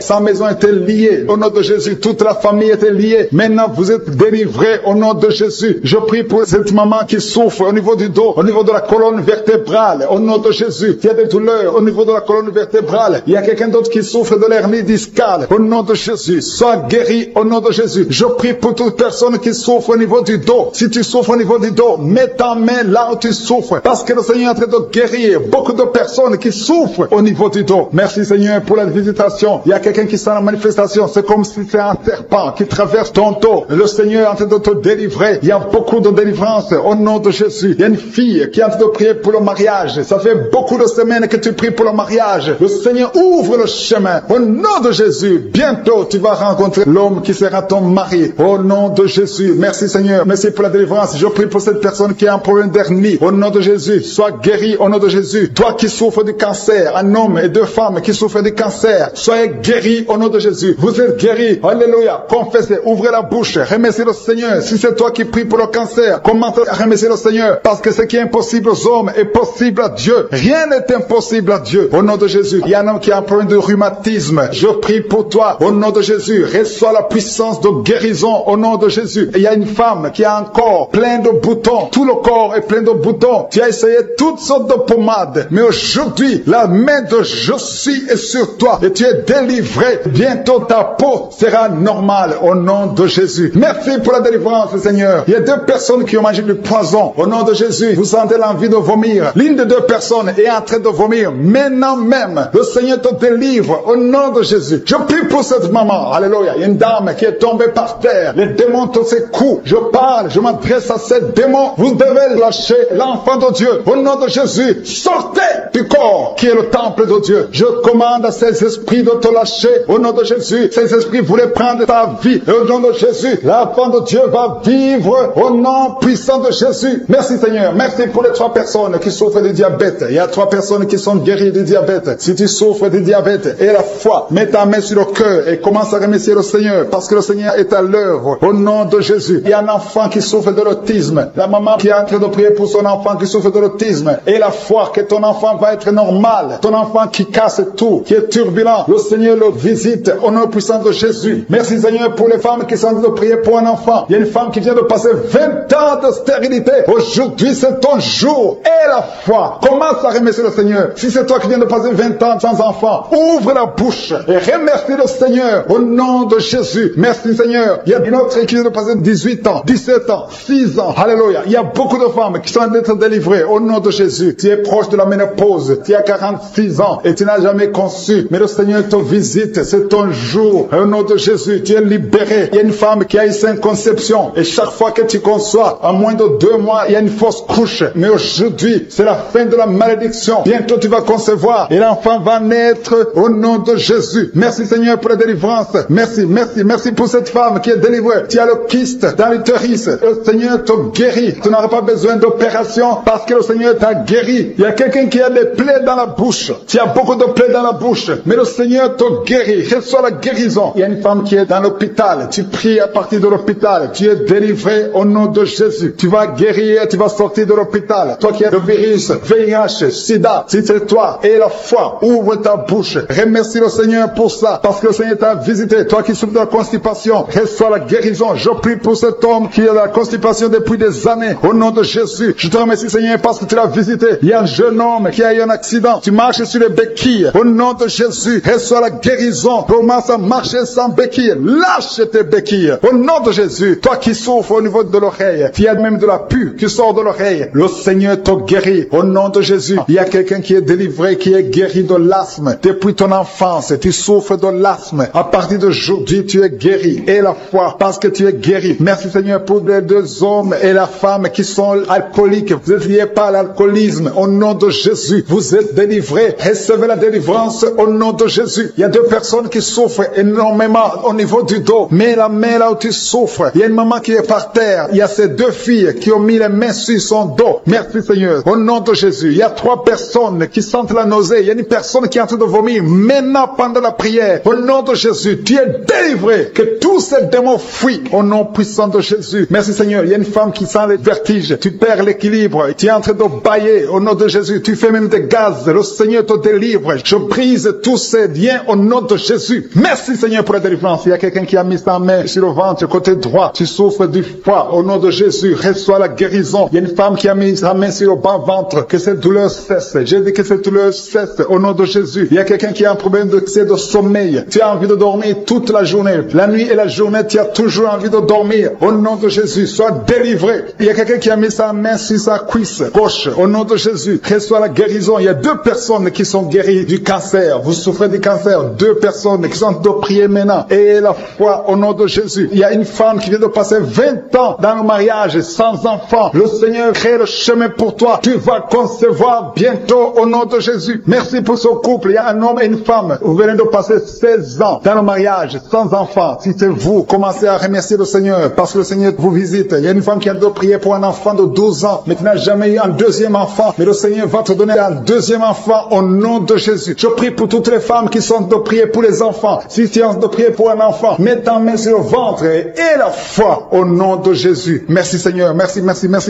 Sa maison était liée. Au nom de Jésus, toute la famille était liée. Maintenant, vous êtes délivrés au nom de Jésus. Je prie pour cette maman qui souffre au niveau du dos, au niveau de la colonne vertébrale. Au nom de Jésus, il y a des douleurs au niveau de la colonne vertébrale. Il y a quelqu'un d'autre qui souffre de l'hernie discale. Au nom de Jésus, sois guéri au nom de Jésus. Je prie pour toute personne qui souffre au niveau du dos. Si tu souffres au niveau du dos, mets ta main là où tu souffres. Parce que le Seigneur est en train de guérir beaucoup de personnes qui souffrent au niveau du dos. Merci Seigneur pour la visitation. Il y a quelqu'un qui sent la manifestation. C'est comme si c'est un serpent qui traverse ton dos. Le Seigneur est en train de te délivrer. Il y a beaucoup de délivrance au nom de Jésus. Il y a une fille qui est en train de prier pour le mariage. Ça fait beaucoup de semaines que tu pries pour le mariage. Le Seigneur ouvre le chemin. Au nom de Jésus, bientôt tu vas rencontrer l'homme qui sera ton mari. Au nom de Jésus. Merci Seigneur. Merci pour la délivrance. Je prie pour cette personne qui a un problème d'hernie. Au nom de Jésus, sois guéri au nom de Jésus. Toi qui souffres du cancer, un homme et deux femmes qui souffrent du cancer, soyez guéris au nom de Jésus. Vous êtes guéris. Alléluia. Confessez, ouvrez la bouche, remerciez le Seigneur. Si c'est toi qui pries pour le cancer, commence à remercier le Seigneur. Parce que ce qui est impossible aux hommes est possible à Dieu. Rien n'est impossible à Dieu. Au nom de Jésus. Il y a un homme qui a un problème de rhumatisme. Je prie pour toi. Au nom de Jésus. Reçois la puissance de guérison au nom de Jésus. Et il y a une femme qui a un corps plein de boutons. Tout le corps est plein de boutons. Tu as essayé toutes sortes de pommades. Mais aujourd'hui, la main de Jésus est sur toi. Et tu es délivré. Bientôt ta peau sera normale au nom de Jésus. Merci pour la délivrance, Seigneur. Il y a deux personnes qui ont mangé du poison. Au nom de Jésus, vous sentez l'envie de vomir. L'une des deux personnes est en train de vomir. Maintenant même, le Seigneur te délivre au nom de Jésus. Je prie pour cette maman. Alléluia. Il y a une dame qui est tombée par terre. Les démons te secouent. Je parle, je m'adresse à ces démons. Vous devez lâcher l'enfant de Dieu. Au nom de Jésus, sortez du corps qui est le temple de Dieu. Je commande à ces esprits de te lâcher. Au nom de Jésus, ces esprits voulaient prendre ta vie. Et au nom de Jésus, l'enfant de Dieu va vivre au nom puissant de Jésus. Merci Seigneur. Merci pour les 3 personnes qui souffrent du diabète. Il y a 3 personnes qui sont guéries du diabète. Si tu souffres du diabète et la foi, mets ta main sur le cœur et commence à remercier le Seigneur parce que le Seigneur est à l'œuvre. Au nom de Jésus. Il y a un enfant qui souffre de l'autisme. La maman qui est en train de prier pour son enfant qui souffre de l'autisme. Et la foi que ton enfant va être normal. Ton enfant qui casse tout, qui est turbulent. Le Seigneur le visite au nom puissant de Jésus. Merci Seigneur pour les femmes qui sont en train de prier pour un enfant. Il y a une femme qui vient de passer 20 ans de stérilité. Aujourd'hui c'est ton jour. Et la foi. Commence à remercier le Seigneur. Si c'est toi qui viens de passer 20 ans sans enfant, ouvre la bouche et remercie le Seigneur au nom de Jésus. Merci Seigneur. Il y a une autre qui vient de passer 18 ans, 17 ans, 6 ans. Alléluia. Il y a beaucoup de femmes qui sont en train d'être délivrées au nom de Jésus. Tu es proche de la ménopause. Tu as 46 ans et tu n'as jamais conçu. Mais le Seigneur te visite. C'est ton jour. Au nom de Jésus, tu es libéré. Il y a une femme qui a eu 5 conceptions. Et chaque fois que tu conçois, en moins de 2 mois, il y a une fausse couche. Mais aujourd'hui, c'est la fin de la malédiction. Bientôt tu vas concevoir. Et l'enfant va naître au nom de Jésus. Merci Seigneur pour la délivrance. Merci, merci, merci pour cette femme qui est délivrée. Tu as le kyste dans l'utérus. Le Seigneur te guérit. Tu n'auras pas besoin d'opération parce que le Seigneur t'a guéri. Il y a quelqu'un qui a des plaies dans la bouche. Tu as beaucoup de plaies dans la bouche. Mais le Seigneur te guérit. Reçois la guérison. Il y a une femme qui est dans l'hôpital. Tu pries à partir de l'hôpital. Tu es délivré au nom de Jésus. Tu vas guérir. Tu vas sortir de l'hôpital. Toi qui as le virus, VIH, SIDA, si c'est toi et la foi, ouvre ta bouche. Remercie le Seigneur pour ça. Parce que le Seigneur t'a visité. Toi qui souffres de la constipation, reçois la guérison. Je prie pour cet homme qui a la constipation depuis des années. Au nom de Jésus, je te remercie Seigneur parce que tu l'as visité. Il y a un jeune homme qui a eu un accident. Tu marches sur les béquilles. Au nom de Jésus, reçois la guérison. Commence à marcher sans béquilles. Lâche tes béquilles. Au nom de Jésus, toi qui souffres au niveau de l'oreille, tu as même de la pus qui sort de l'oreille. Le Seigneur te guérit. Au nom de Jésus, il y a quelqu'un qui est délivré, qui est guéri de l'asthme. Depuis ton enfance, tu souffres de l'asthme. À partir d'aujourd'hui, tu es guéri. Et la foi, parce que tu es guéri. Merci Seigneur pour les 2 hommes et la femme qui sont alcooliques. Vous êtes liés par l'alcoolisme. Au nom de Jésus, vous êtes délivrés. Recevez la délivrance au nom de Jésus. Il y a 2 personnes qui souffrent énormément au niveau du dos. Mets la main là où tu souffres. Il y a une maman qui est par terre. Il y a ces 2 filles qui ont mis les mains sur son dos. Merci Seigneur. Au nom nom de Jésus. Il y a 3 personnes qui sentent la nausée. Il y a une personne qui est en train de vomir. Maintenant, pendant la prière, au nom de Jésus, tu es délivré. Que tous ces démons fuient au nom puissant de Jésus. Merci Seigneur. Il y a une femme qui sent les vertiges. Tu perds l'équilibre. Tu es en train de bailler au nom de Jésus. Tu fais même des gaz. Le Seigneur te délivre. Je brise tous ces liens au nom de Jésus. Merci Seigneur pour la délivrance. Il y a quelqu'un qui a mis sa main sur le ventre, côté droit. Tu souffres du foie. Au nom de Jésus, reçois la guérison. Il y a une femme qui a mis sa main sur le bas ventre. Que cette douleur cesse. J'ai dit que cette douleur cesse au nom de Jésus. Il y a quelqu'un qui a un problème de sommeil. Tu as envie de dormir toute la journée. La nuit et la journée, tu as toujours envie de dormir. Au nom de Jésus, sois délivré. Il y a quelqu'un qui a mis sa main sur sa cuisse gauche. Au nom de Jésus, reçois la guérison. Il y a 2 personnes qui sont guéries du cancer. Vous souffrez du cancer. 2 personnes qui sont de prier maintenant. Et la foi au nom de Jésus. Il y a une femme qui vient de passer 20 ans dans le mariage sans enfant. Le Seigneur crée le chemin pour toi. Tu vas concevoir bientôt au nom de Jésus. Merci pour ce couple. Il y a un homme et une femme. Vous venez de passer 16 ans dans le mariage sans enfant. Si c'est vous, commencez à remercier le Seigneur parce que le Seigneur vous visite. Il y a une femme qui a de prier pour un enfant de 12 ans, mais qui n'a jamais eu un deuxième enfant. Mais le Seigneur va te donner un deuxième enfant au nom de Jésus. Je prie pour toutes les femmes qui sont de prier pour les enfants. Si tu es de prier pour un enfant, mets ta main sur le ventre et la foi au nom de Jésus. Merci Seigneur. Merci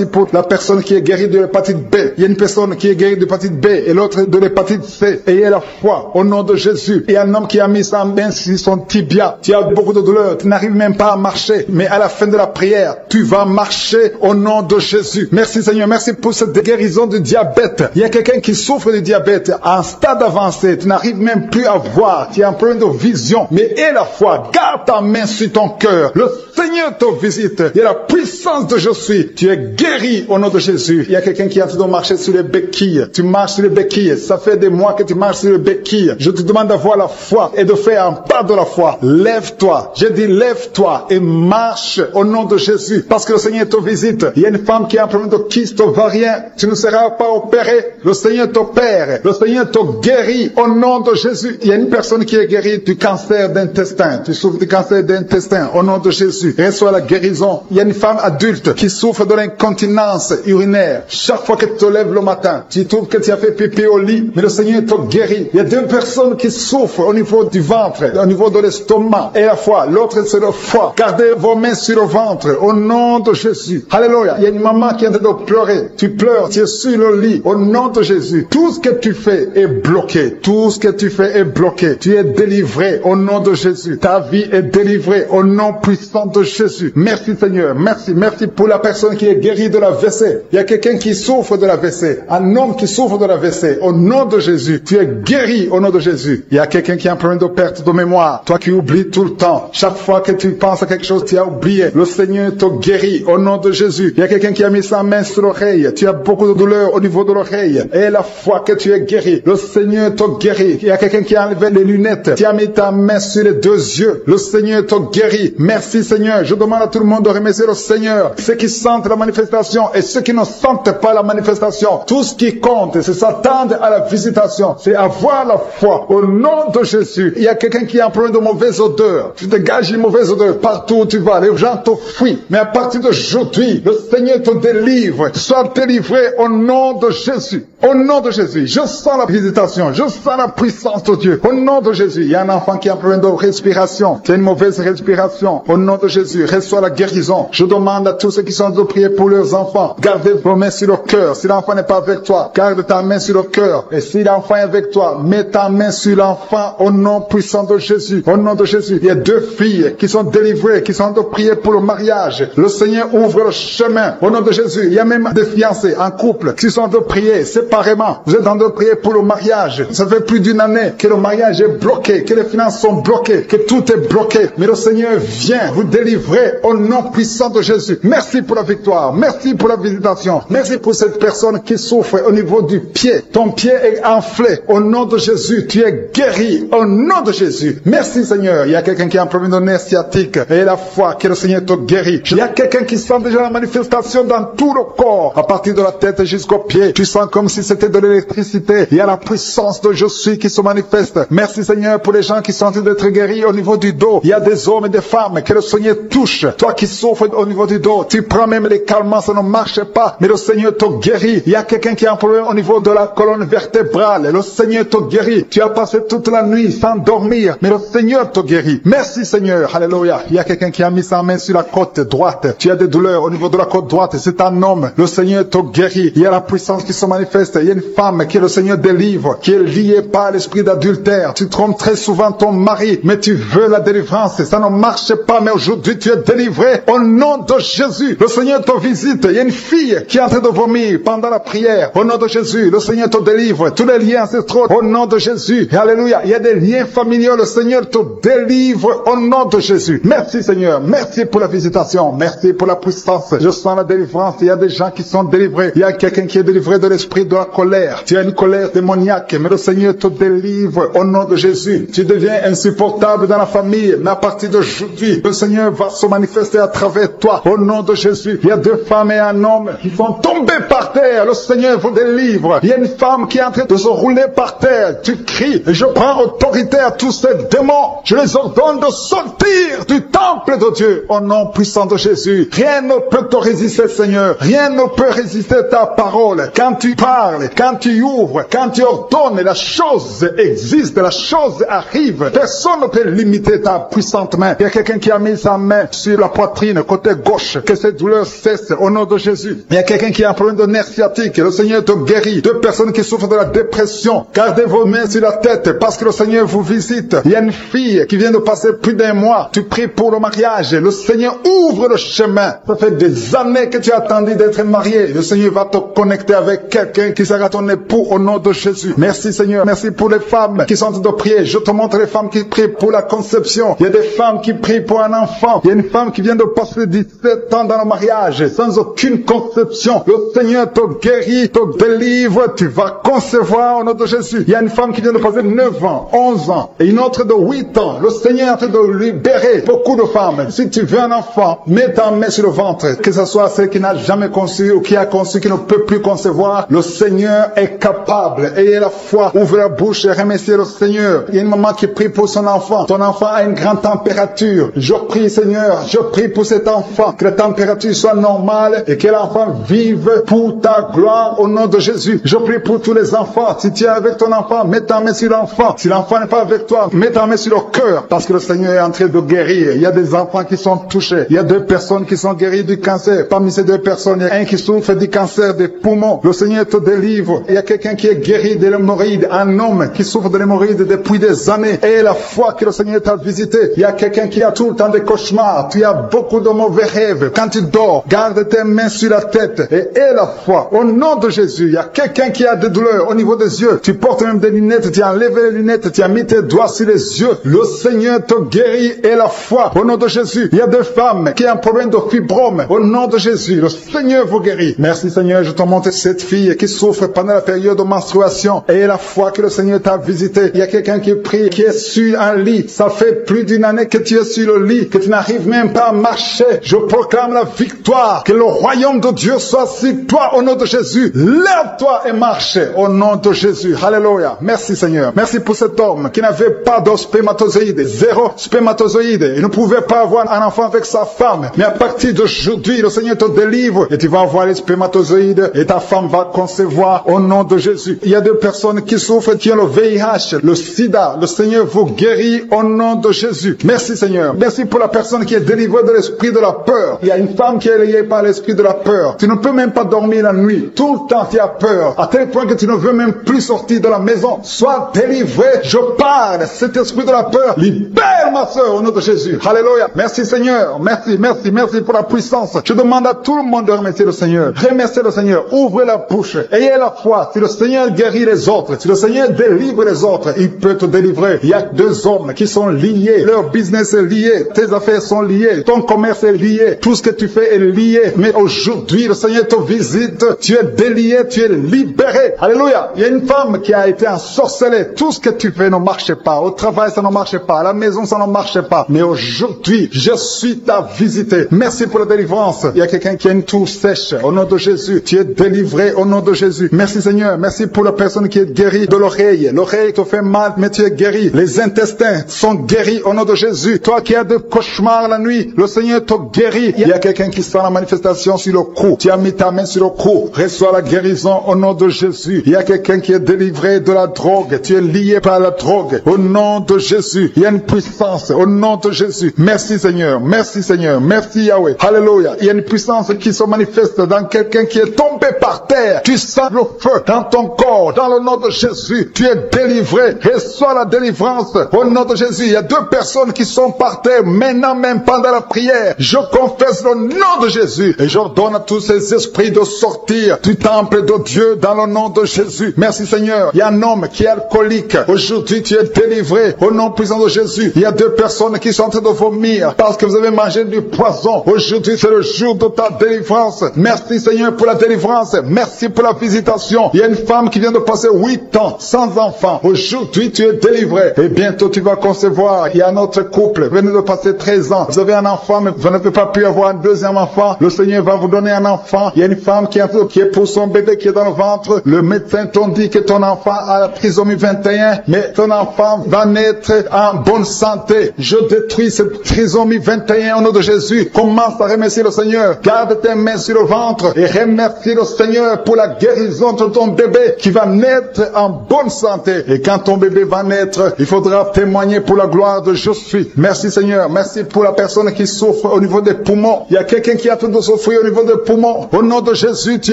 pour la personne qui est guérie de l'hépatite B. Il y a une personne qui est guérie de l'hépatite B et l'autre de l'hépatite C. Ayez la foi au nom de Jésus. Il y a un homme qui a mis sa main sur son tibia. Tu as beaucoup de douleur. Tu n'arrives même pas à marcher. Mais à la fin de la prière, tu vas marcher au nom de Jésus. Merci Seigneur. Merci pour cette guérison du diabète. Il y a quelqu'un qui souffre du diabète à un stade avancé. Tu n'arrives même plus à voir. Tu as un problème de vision. Mais aie la foi. Garde ta main sur ton cœur. Le Seigneur te visite. Il y a la puissance de je suis. Tu es guéri au nom de Jésus. Il y a quelqu'un qui est en train de marcher sur les béquilles. Tu marches sur les béquilles. Ça fait des mois que tu marches sur les béquilles. Je te demande d'avoir la foi et de faire un pas de la foi. Lève-toi. J'ai dit lève-toi et marche au nom de Jésus. Parce que le Seigneur te visite. Il y a une femme qui a un problème de kyste ovarien. Tu ne seras pas opéré. Le Seigneur t'opère. Le Seigneur te guérit au nom de Jésus. Il y a une personne qui est guérie du cancer d'intestin. Tu souffres du cancer d'intestin au nom de Jésus. Reçois la guérison. Il y a une femme adulte qui souffre de l'incontinence urinaire. Chaque fois que tu te lèves le matin, tu trouves que tu as fait pipi au lit, mais le Seigneur te guérit. Il y a 2 personnes qui souffrent au niveau du ventre, au niveau de l'estomac et la foi. L'autre c'est le foie. Gardez vos mains sur le ventre au nom de Jésus. Alléluia. Il y a une maman qui est en train de pleurer. Tu pleures, tu es sur le lit au nom de Jésus. Tout ce que tu fais est bloqué. Tout ce que tu fais est bloqué. Tu es délivré au nom de Jésus. Ta vie est délivrée au nom puissant de Jésus. Merci Seigneur. Merci pour la personne qui est guérie de la WC. Il y a quelqu'un qui souffre de la WC. Un homme qui souffre de la WC. Au nom de Jésus. Tu es guéri au nom de Jésus. Il y a quelqu'un qui a un problème de perte de mémoire. Toi qui oublies tout le temps. Chaque fois que tu penses à quelque chose, tu as oublié. Le Seigneur te guérit au nom de Jésus. Il y a quelqu'un qui a mis sa main sur l'oreille. Tu as beaucoup de douleur au niveau de l'oreille. Et la foi que tu es guéri. Le Seigneur te guérit. Il y a quelqu'un qui a enlevé les lunettes. Tu as mis ta main sur les 2 yeux. Le Seigneur te guérit. Merci Seigneur. Je demande à tout le monde de remercier le Seigneur. Ceux qui sentent la manifestation et ceux qui ne sentent pas la manifestation. Tout ce qui compte, c'est s'attendre à la visitation. C'est avoir la foi au nom de Jésus. Il y a quelqu'un qui a un problème de mauvaise odeur. Tu dégages une mauvaise odeur partout où tu vas. Les gens te fuient. Mais à partir d'aujourd'hui, le Seigneur te délivre. Sois délivré au nom de Jésus. Au nom de Jésus. Je sens la visitation. Je sens la puissance de Dieu. Au nom de Jésus. Il y a un enfant qui a un problème de respiration. Tu as une mauvaise respiration. Au nom de Jésus. Reçois la guérison. Je demande à tous ceux qui sont de prier pour leurs enfants. Gardez vos mains sur le cœur. Si l'enfant n'est pas avec toi, garde ta main sur le cœur. Et si l'enfant est avec toi, mets ta main sur l'enfant au nom puissant de Jésus. Au nom de Jésus. Il y a 2 filles qui sont délivrées, qui sont de prier pour le mariage. Le Seigneur ouvre le chemin. Au nom de Jésus. Il y a même des fiancés en couple qui sont de prier séparément. Vous êtes en train de prier pour le mariage. Ça fait plus d'1 année que le mariage est bloqué, que les finances sont bloquées, que tout est bloqué. Mais le Seigneur vient vous délivrer au nom puissant de Jésus. Merci pour la victoire. Merci pour la visitation. Merci pour cette personne qui souffre au niveau du pied. Ton pied est enflé. Au nom de Jésus, tu es guéri. Au nom de Jésus. Merci Seigneur. Il y a quelqu'un qui a un problème de nerf sciatique. Et la foi que le Seigneur te guérit. Il y a quelqu'un qui sent déjà la manifestation dans tout le corps. À partir de la tête jusqu'au pied. Tu sens comme si c'était de l'électricité. Il y a la puissance de je suis qui se manifeste. Merci Seigneur pour les gens qui sont en train d'être guéris au niveau du dos. Il y a des hommes et des femmes que le Seigneur Seigneur touche. Toi qui souffres au niveau du dos, tu prends même les calmants, ça ne marche pas, mais le Seigneur te guérit. Il y a quelqu'un qui a un problème au niveau de la colonne vertébrale, le Seigneur te guérit. Tu as passé toute la nuit sans dormir, mais le Seigneur te guérit. Merci Seigneur, alléluia. Il y a quelqu'un qui a mis sa main sur la côte droite. Tu as des douleurs au niveau de la côte droite, c'est un homme. Le Seigneur te guérit. Il y a la puissance qui se manifeste. Il y a une femme que le Seigneur délivre, qui est liée par l'esprit d'adultère. Tu trompes très souvent ton mari, mais tu veux la délivrance. Ça ne marche pas, mais aujourd'hui tu es délivré au nom de Jésus. Le Seigneur te visite. Il y a une fille qui est en train de vomir pendant la prière. Au nom de Jésus, le Seigneur te délivre. Tous les liens ancestraux, au nom de Jésus. Alléluia. Il y a des liens familiaux. Le Seigneur te délivre au nom de Jésus. Merci Seigneur. Merci pour la visitation. Merci pour la puissance. Je sens la délivrance. Il y a des gens qui sont délivrés. Il y a quelqu'un qui est délivré de l'esprit de la colère. Tu as une colère démoniaque, mais le Seigneur te délivre au nom de Jésus. Tu deviens insupportable dans la famille, mais à partir d'aujourd'hui, le Seigneur va se manifester à travers toi au nom de Jésus. Il y a 2 femmes et un homme qui sont tombés par terre. Le Seigneur vous délivre. Il y a une femme qui est en train de se rouler par terre. Tu cries, et je prends autorité à tous ces démons. Je les ordonne de sortir du temple de Dieu au nom puissant de Jésus. Rien ne peut te résister, Seigneur. Rien ne peut résister ta parole. Quand tu parles, quand tu ouvres, quand tu ordonnes, la chose existe, la chose arrive. Personne ne peut limiter ta puissante main. Il y a quelqu'un qui a mis sa main sur la poitrine, côté gauche, que cette douleur cesse au nom de Jésus. Il y a quelqu'un qui a un problème de nerf sciatique. Le Seigneur te guérit. 2 personnes qui souffrent de la dépression. Gardez vos mains sur la tête parce que le Seigneur vous visite. Il y a une fille qui vient de passer plus d'1 mois. Tu pries pour le mariage. Le Seigneur ouvre le chemin. Ça fait des années que tu as attendu d'être marié. Le Seigneur va te connecter avec quelqu'un qui sera ton époux au nom de Jésus. Merci Seigneur. Merci pour les femmes qui sont en train de prier. Je te montre les femmes qui prient pour la conception. Il y a des femmes qui prient pour un enfant. Il y a une femme qui vient de passer 17 ans dans le mariage sans aucune conception. Le Seigneur te guérit, te délivre. Tu vas concevoir au nom de Jésus. Il y a une femme qui vient de passer 9 ans, 11 ans et une autre de 8 ans. Le Seigneur est en train de libérer beaucoup de femmes. Si tu veux un enfant, mets ta main sur le ventre. Que ce soit celle qui n'a jamais conçu ou qui a conçu, qui ne peut plus concevoir. Le Seigneur est capable. Ayez la foi. Ouvre la bouche et remerciez le Seigneur. Il y a une maman qui prie pour son enfant. Ton enfant a une grande température. Je prie Seigneur, je prie pour cet enfant. Que la température soit normale et que l'enfant vive pour ta gloire au nom de Jésus. Je prie pour tous les enfants. Si tu es avec ton enfant, mets ta main sur l'enfant. Si l'enfant n'est pas avec toi, mets ta main sur le cœur. Parce que le Seigneur est en train de guérir. Il y a des enfants qui sont touchés. Il y a 2 personnes qui sont guéries du cancer. Parmi ces 2 personnes, il y a un qui souffre du cancer des poumons. Le Seigneur te délivre. Il y a quelqu'un qui est guéri de l'hémorroïde. Un homme qui souffre de l'hémorroïde depuis des années. Et la foi que le Seigneur t'a visité. Il y a quelqu'un qui a tout le temps des cauchemars. Tu as beaucoup de mauvais rêves. Quand tu dors, garde tes mains sur la tête. Et aie la foi. Au nom de Jésus, il y a quelqu'un qui a des douleurs au niveau des yeux. Tu portes même des lunettes. Tu as enlevé les lunettes. Tu as mis tes doigts sur les yeux. Le Seigneur te guérit. Et la foi. Au nom de Jésus. Il y a 2 femmes qui ont un problème de fibrome. Au nom de Jésus. Le Seigneur vous guérit. Merci Seigneur. Je te montre cette fille qui souffre pendant la période de menstruation. Et la foi que le Seigneur t'a visité. Il y a quelqu'un qui prie, qui est sur un lit. Ça fait plus d'1 année que tu es sur le lit, que tu n'arrives même pas à marcher. Je proclame la victoire. Que le royaume de Dieu soit sur toi au nom de Jésus. Lève-toi et marche au nom de Jésus. Alléluia. Merci Seigneur. Merci pour cet homme qui n'avait pas de spermatozoïdes. 0 spermatozoïdes. Il ne pouvait pas avoir un enfant avec sa femme. Mais à partir d'aujourd'hui, le Seigneur te délivre et tu vas avoir les spermatozoïdes et ta femme va concevoir au nom de Jésus. Il y a 2 personnes qui souffrent, qui ont le VIH, le sida. Le Seigneur vous guérit au nom de Jésus. Merci Seigneur. Merci pour la personne qui est délivrée de l'esprit de la peur. Il y a une femme qui est liée par l'esprit de la peur. Tu ne peux même pas dormir la nuit. Tout le temps tu as peur. À tel point que tu ne veux même plus sortir de la maison. Sois délivré. Je parle. Cet esprit de la peur, libère ma soeur au nom de Jésus. Alléluia. Merci Seigneur. Merci, merci, merci pour la puissance. Je demande à tout le monde de remercier le Seigneur. Remerciez le Seigneur. Ouvrez la bouche. Ayez la foi. Si le Seigneur guérit les autres, si le Seigneur délivre les autres, il peut te délivrer. Il y a 2 hommes qui sont liés. Leur business est lié. Tes affaires sont liées. Ton commerce est lié. Tout ce que tu fais est lié. Mais aujourd'hui, le Seigneur te visite. Tu es délié. Tu es libéré. Alléluia. Il y a une femme qui a été ensorcelée. Tout ce que tu fais ne marche pas. Au travail, ça ne marche pas. À la maison, ça ne marche pas. Mais aujourd'hui, je suis ta visité. Merci pour la délivrance. Il y a quelqu'un qui a une toux sèche. Au nom de Jésus, tu es délivré au nom de Jésus. Merci Seigneur. Merci pour la personne qui est guérie de l'oreille. L'oreille te fait mal, mais tu es guéri. Les intestins sont guéris au nom de Jésus. Toi qui as de cauchemars, cauchemars la nuit, le Seigneur te guérit. Il y a quelqu'un qui sent la manifestation sur le cou. Tu as mis ta main sur le cou. Reçois la guérison au nom de Jésus. Il y a quelqu'un qui est délivré de la drogue. Tu es lié par la drogue. Au nom de Jésus. Il y a une puissance au nom de Jésus. Merci Seigneur. Merci Seigneur. Merci Yahweh. Alléluia. Il y a une puissance qui se manifeste dans quelqu'un qui est tombé par terre. Tu sens le feu dans ton corps. Dans le nom de Jésus. Tu es délivré. Reçois la délivrance au nom de Jésus. Il y a 2 personnes qui sont par terre maintenant même pendant la prière. Je confesse le nom de Jésus et j'ordonne à tous ces esprits de sortir du temple de Dieu dans le nom de Jésus. Merci Seigneur. Il y a un homme qui est alcoolique. Aujourd'hui tu es délivré au nom puissant de Jésus. Il y a 2 personnes qui sont en train de vomir parce que vous avez mangé du poison. Aujourd'hui c'est le jour de ta délivrance. Merci Seigneur pour la délivrance. Merci pour la visitation. Il y a une femme qui vient de passer 8 ans sans enfant. Aujourd'hui tu es délivré et bientôt tu vas concevoir. Il y a un autre couple. Vous venez de passer 13 ans. Vous avez un enfant mais vous n'avez pas pu avoir un deuxième enfant. Le Seigneur va vous donner un enfant. Il y a une femme qui est pour son bébé qui est dans le ventre. Le médecin t'ont dit que ton enfant a la trisomie 21, mais ton enfant va naître en bonne santé. Je détruis cette trisomie 21 au nom de Jésus. Commence à remercier le Seigneur. Garde tes mains sur le ventre et remercie le Seigneur pour la guérison de ton bébé qui va naître en bonne santé. Et quand ton bébé va naître, il faudra témoigner pour la gloire de je suis. Merci Seigneur. Merci pour la personne qui souffre au niveau des poumons. Il y a quelqu'un qui a tout de souffrir au niveau des poumons. Au nom de Jésus, tu